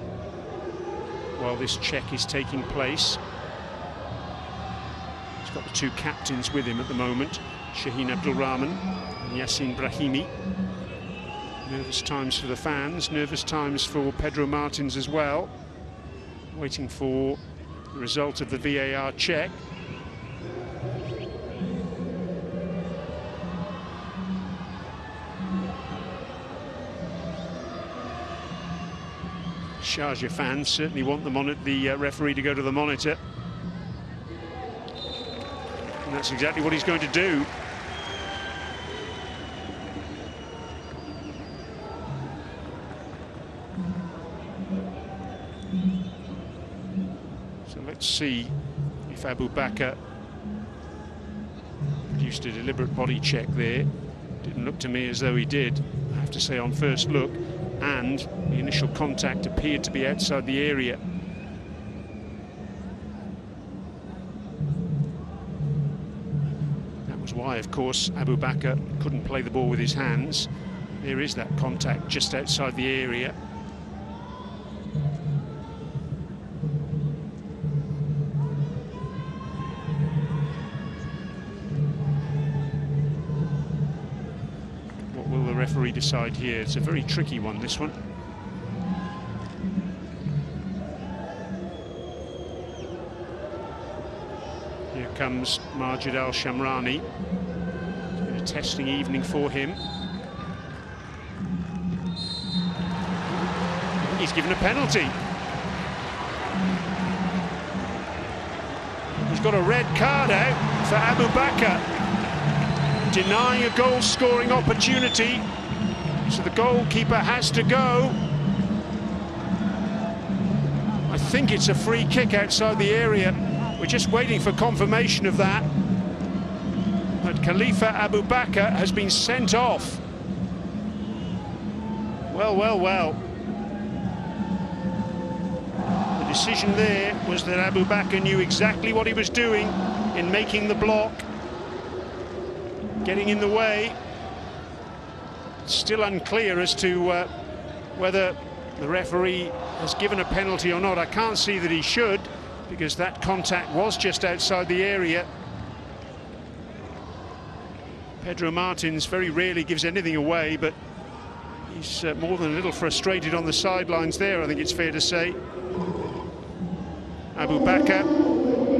[SPEAKER 1] while this check is taking place. He's got the 2 captains with him at the moment, Shaheen Abdul Rahman and Yacine Brahimi. Nervous times for the fans, nervous times for Pedro Martins as well, waiting for the result of the VAR check. Sharjah fans certainly want the referee to go to the monitor. And that's exactly what he's going to do. So let's see if Abu Bakr produced a deliberate body check there. Didn't look to me as though he did, I have to say, on first look. And the initial contact appeared to be outside the area. That was why, of course, Abu Bakr couldn't play the ball with his hands. There is that contact just outside the area. Referee decide here? It's a very tricky one, this one. Here comes Majid Al-Shamrani. It's been a testing evening for him. He's given a penalty. He's got a red card out for Abu Bakr, denying a goal-scoring opportunity. So the goalkeeper has to go. I think it's a free kick outside the area. We're just waiting for confirmation of that. But Khalifa Abu Bakr has been sent off. Well, well, well. The decision there was that Abu Bakr knew exactly what he was doing in making the block, getting in the way. Still unclear as to whether the referee has given a penalty or not. I can't see that he should, because that contact was just outside the area. Pedro Martins very rarely gives anything away, but he's more than a little frustrated on the sidelines there, I think it's fair to say. Abu Bakr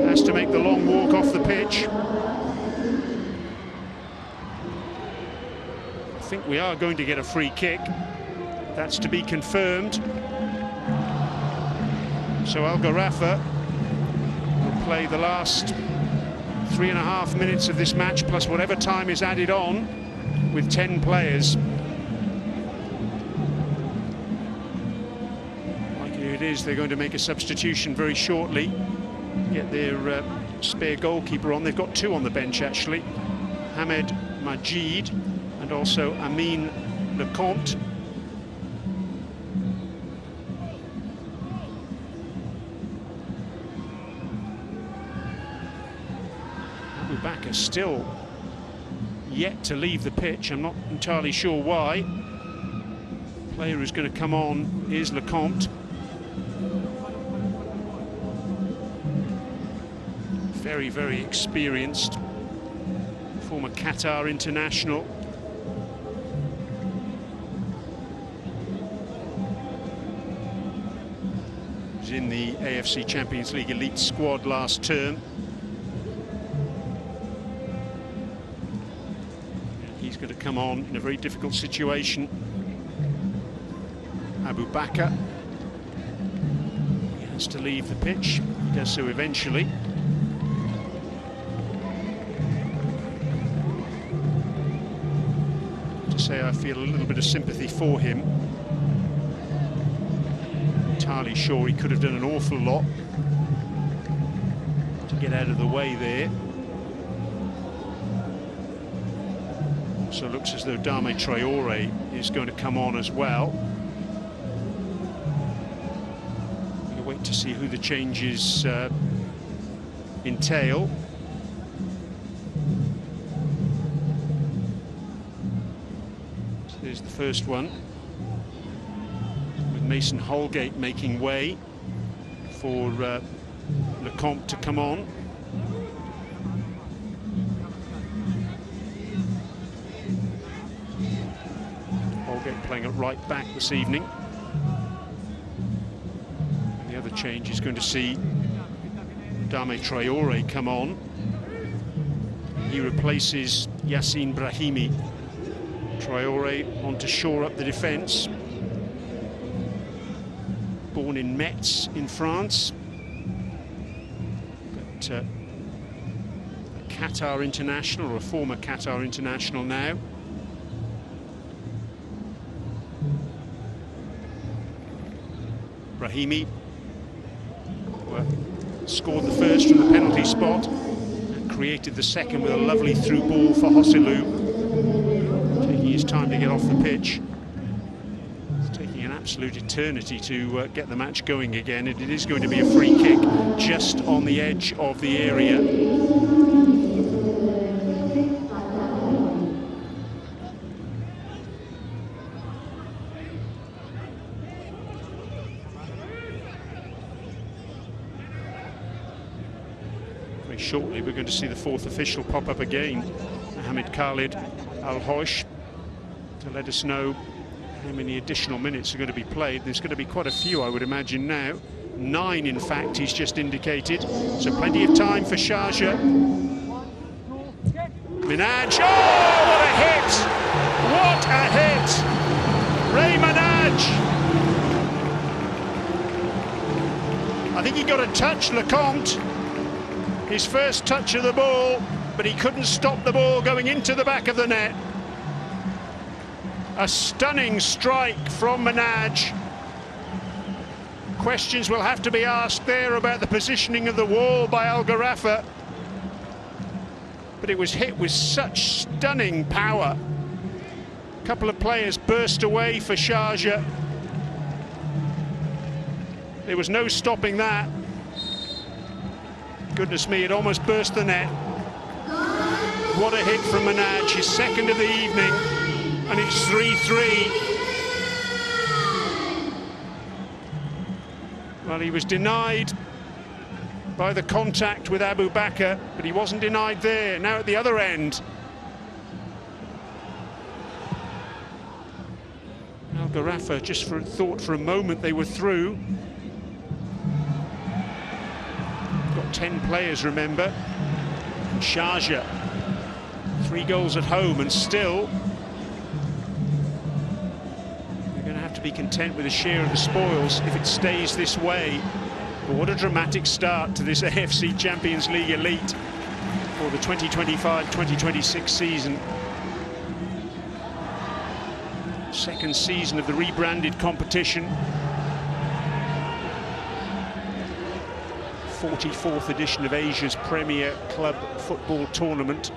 [SPEAKER 1] has to make the long walk off the pitch. I think we are going to get a free kick. That's to be confirmed. So Gharafa will play the last 3.5 minutes of this match, plus whatever time is added on, with 10 players. Likely it is they're going to make a substitution very shortly, get their spare goalkeeper on. They've got two on the bench, actually. Hamed Majid and also Amin Lecomte. Abu Bakr still yet to leave the pitch. I'm not entirely sure why. The player who's going to come on is Lecomte. Very, very experienced former Qatar international. In the AFC Champions League Elite squad last term. He's going to come on in a very difficult situation. Abu Bakr, he has to leave the pitch. He does so eventually. To say I feel a little bit of sympathy for him. Entirely sure he could have done an awful lot to get out of the way there. So it looks as though Dame Traore is going to come on as well. We'll wait to see who the changes entail. So there's the first one, with Mason Holgate making way for Lecomte to come on. Holgate playing at right back this evening. And the other change is going to see Dame Traore come on. He replaces Yassine Brahimi. Traore on to shore up the defence. Ball born in Metz in France, but a Qatar international, or a former Qatar international now. Brahimi scored the first from the penalty spot and created the second with a lovely through ball for Hosselu, taking his time to get off the pitch. It's taking an absolute eternity to get the match going again. It is going to be a free kick just on the edge of the area. Shortly we're going to see the fourth official pop up again, Mohamed Khalid Al-Hosh, to let us know how many additional minutes are going to be played. There's going to be quite a few, I would imagine now. 9 in fact, he's just indicated, so plenty of time for Sharjah. Minaj, oh, what a hit! What a hit! Ray Minaj! I think he got a touch, Lecomte. His first touch of the ball, but he couldn't stop the ball going into the back of the net. A stunning strike from Minaj. Questions will have to be asked there about the positioning of the wall by Gharafa, but it was hit with such stunning power. A couple of players burst away for Sharjah. There was no stopping that. Goodness me, it almost burst the net. What a hit from Minaj, his second of the evening, and it's 3-3. Well, he was denied by the contact with Abu Bakr, but he wasn't denied there. Now at the other end. Gharafa just thought for a moment they were through. 10 players, remember, and Sharjah 3 goals at home, and still they're going to have to be content with a share of the spoils if it stays this way. But what a dramatic start to this AFC Champions League Elite for the 2025-2026 season. Second season of the rebranded competition. 44th edition of Asia's premier club football tournament.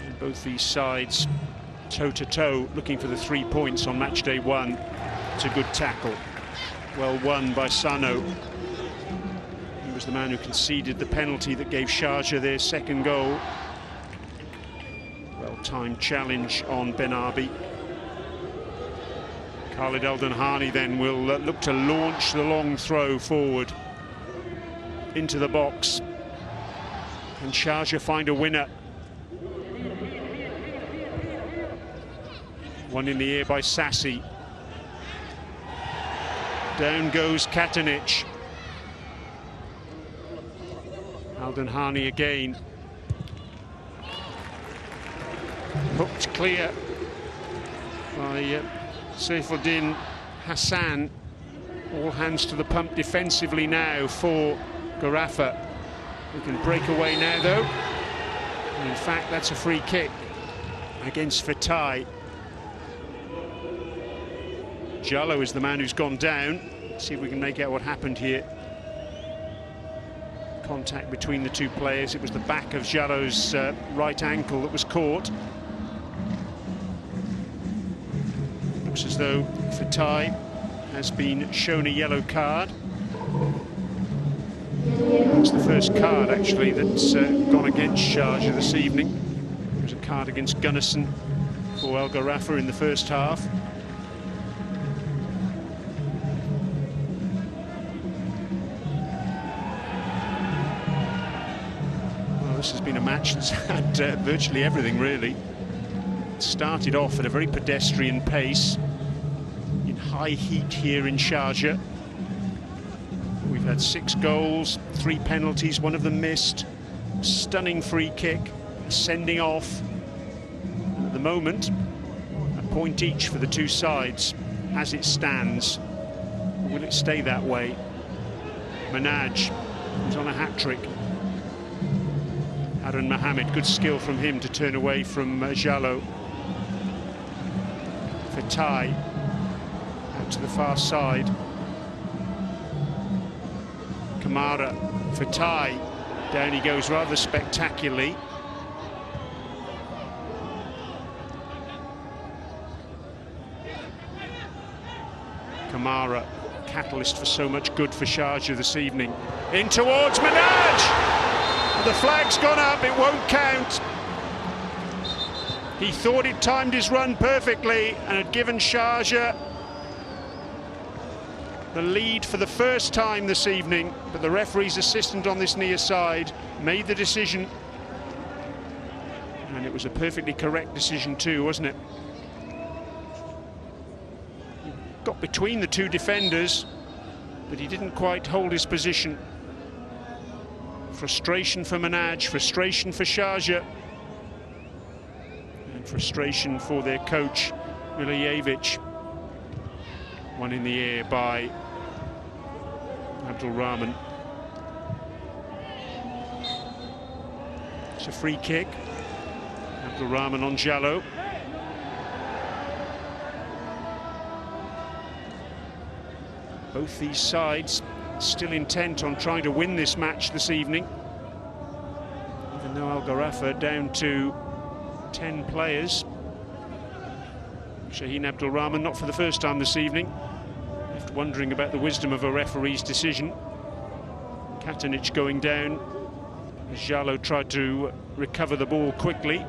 [SPEAKER 1] And both these sides toe-to-toe looking for the 3 points on match day 1. It's a good tackle. Well won by Sano. He was the man who conceded the penalty that gave Sharjah their second goal. Well-timed challenge on Benabi. Khalid Al-Danhani then will look to launch the long throw forward into the box. Can Sharjah find a winner? One in the air by Sassi. Down goes Katanic. Al-Danhani again. Hooked clear by Saifuddin Hassan. All hands to the pump defensively now for Gharafa. We can break away now though. And in fact, that's a free kick against Fatai. Jallo is the man who's gone down. Let's see if we can make out what happened here. Contact between the two players. It was the back of Jallo's right ankle that was caught. Looks as though Fatai has been shown a yellow card. It's the first card actually that's gone against Sharjah this evening. There was a card against Gunnison for Gharafa in the first half. Well, this has been a match that's had virtually everything really. It started off at a very pedestrian pace, in high heat here in Sharjah. We've had 6 goals, 3 penalties, one of them missed. Stunning free kick, sending off. the moment, a point each for the two sides as it stands. Will it stay that way? Manaj, who's on a hat-trick. Harun Mohammed, good skill from him to turn away from Jallo. Fatai out to the far side. Kamara, Fatai, down he goes rather spectacularly. Kamara, catalyst for so much good for Sharjah this evening. In towards Manaj! The flag's gone up, it won't count. He thought he'd timed his run perfectly and had given Sharjah the lead for the first time this evening, but the referee's assistant on this near side made the decision, and it was a perfectly correct decision too, wasn't it? He got between the two defenders, but he didn't quite hold his position. Frustration for Manaj, frustration for Sharjah, and frustration for their coach Milijevic. One in the air by Abdul Rahman. It's a free kick. Abdul Rahman on Jallo. Both these sides still intent on trying to win this match this evening. Even though Gharafa down to 10 players. Shaheen Abdul Rahman, not for the first time this evening, left wondering about the wisdom of a referee's decision. Katanich going down as Jallo tried to recover the ball quickly.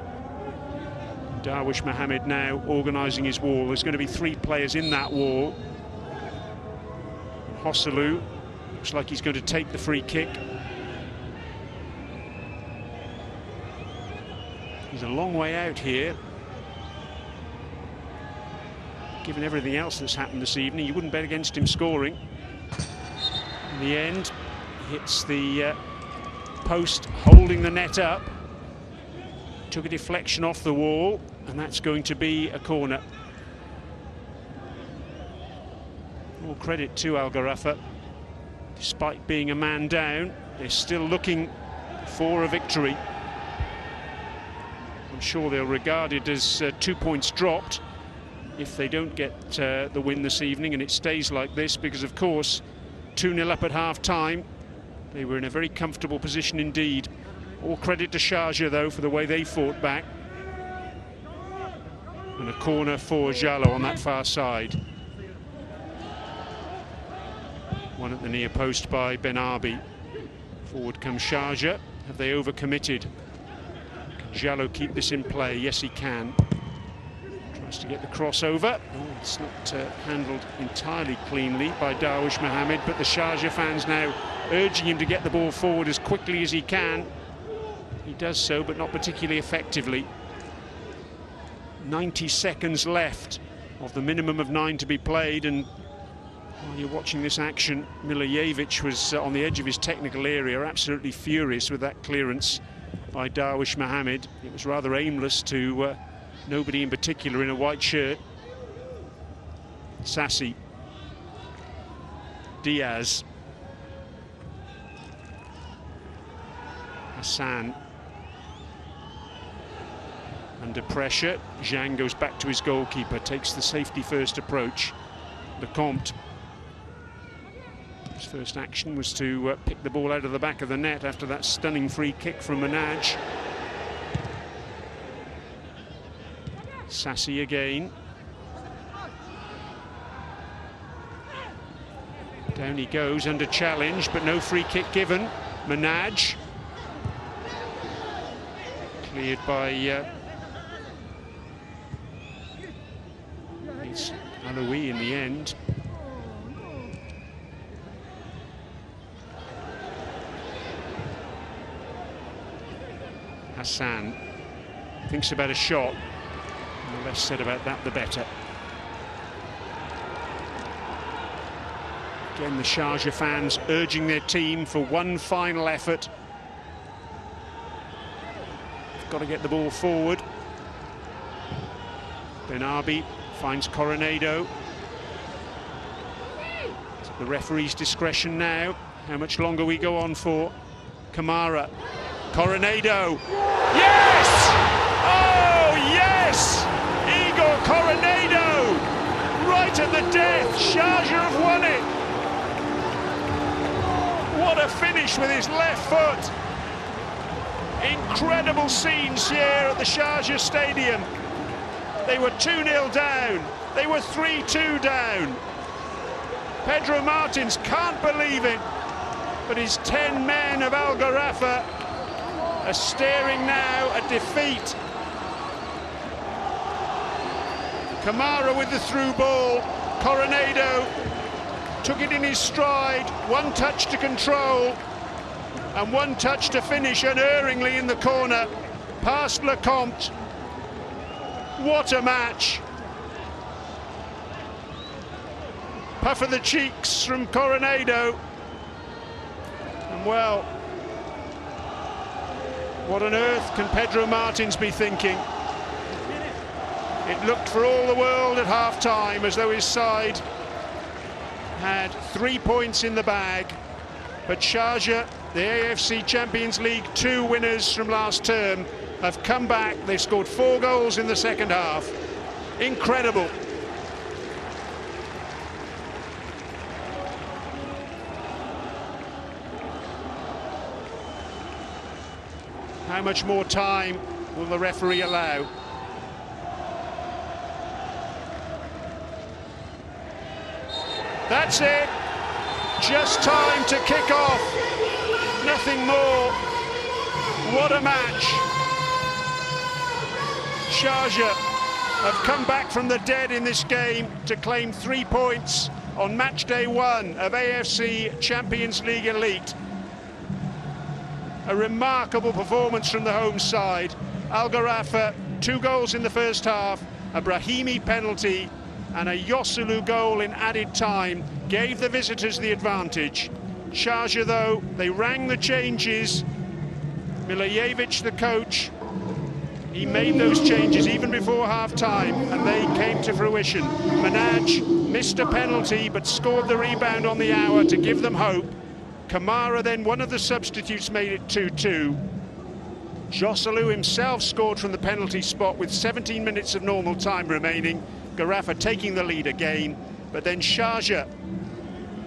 [SPEAKER 1] Darwish Mohammed now organising his wall. There's going to be 3 players in that wall. Hosselu looks like he's going to take the free kick. He's a long way out here. Given everything else that's happened this evening, you wouldn't bet against him scoring. In the end, he hits the post, holding the net up. Took a deflection off the wall, and that's going to be a corner. All credit to Gharafa. Despite being a man down, they're still looking for a victory. I'm sure they'll regard it as 2 points dropped if they don't get the win this evening, and it stays like this, because of course 2-0 up at half-time. They were in a very comfortable position indeed. All credit to Sharjah though for the way they fought back. And a corner for Jallo on that far side. One at the near post by Ben Arbi. Forward comes Sharjah. Have they overcommitted? Can Jallo keep this in play? Yes, he can. Tries to get the crossover. Oh, it's not handled entirely cleanly by Darwish Mohammed, but the Sharjah fans now urging him to get the ball forward as quickly as he can. He does so, but not particularly effectively. 90 seconds left of the minimum of 9 to be played, and while you're watching this action, Milijevic was on the edge of his technical area, absolutely furious with that clearance by Darwish Mohammed. It was rather aimless to nobody in particular in a white shirt. Sassi, Diaz, Hassan. Under pressure, Zhang goes back to his goalkeeper, takes the safety first approach. Lecomte. His first action was to pick the ball out of the back of the net after that stunning free kick from Manaj. Sassi again. Down he goes under challenge, but no free kick given. Manaj. Cleared by it's Aloui in the end. Hassan thinks about a shot. And the less said about that, the better. Again, the Sharjah fans urging their team for one final effort. Got to get the ball forward. Benabi finds Coronado. It's at the referee's discretion now how much longer we go on for. Kamara, Coronado, yes! Oh yes! Igor Coronado, right at the death. Sharjah have won it. What a finish with his left foot. Incredible scenes here at the Sharjah Stadium. They were 2-0 down. They were 3-2 down. Pedro Martins can't believe it, but his 10 men of Gharafa are staring now at defeat. Kamara with the through ball. Coronado took it in his stride. One touch to control and one touch to finish unerringly in the corner past Lecomte. What a match. Puff of the cheeks from Coronado. And well, what on earth can Pedro Martins be thinking? It looked for all the world at half-time as though his side had 3 points in the bag. But Sharjah, the AFC Champions League 2 winners from last term, have come back. They scored 4 goals in the second half. Incredible. How much more time will the referee allow? That's it. Just time to kick off. Nothing more. What a match. Sharjah have come back from the dead in this game to claim 3 points on match day 1 of AFC Champions League Elite. A remarkable performance from the home side. Gharafa, 2 goals in the first half, a Brahimi penalty and a Yosulu goal in added time gave the visitors the advantage. Sharjah, though, they rang the changes. Milojevic, the coach, he made those changes even before half-time, and they came to fruition. Manaj missed a penalty but scored the rebound on the hour to give them hope. Kamara, then one of the substitutes, made it 2-2. Joselu himself scored from the penalty spot with 17 minutes of normal time remaining. Gharafa taking the lead again, but then Sharjah,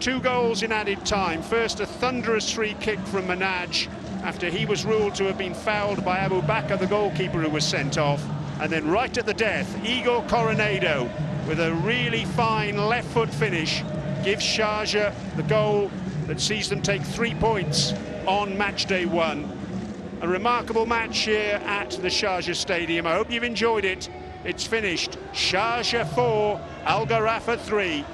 [SPEAKER 1] 2 goals in added time. First, a thunderous free kick from Manaj after he was ruled to have been fouled by Abu Bakr, the goalkeeper, who was sent off. And then right at the death, Igor Coronado with a really fine left foot finish gives Sharjah the goal that sees them take 3 points on match day 1. A remarkable match here at the Sharjah Stadium. I hope you've enjoyed it. It's finished. Sharjah 4, Gharafa 3.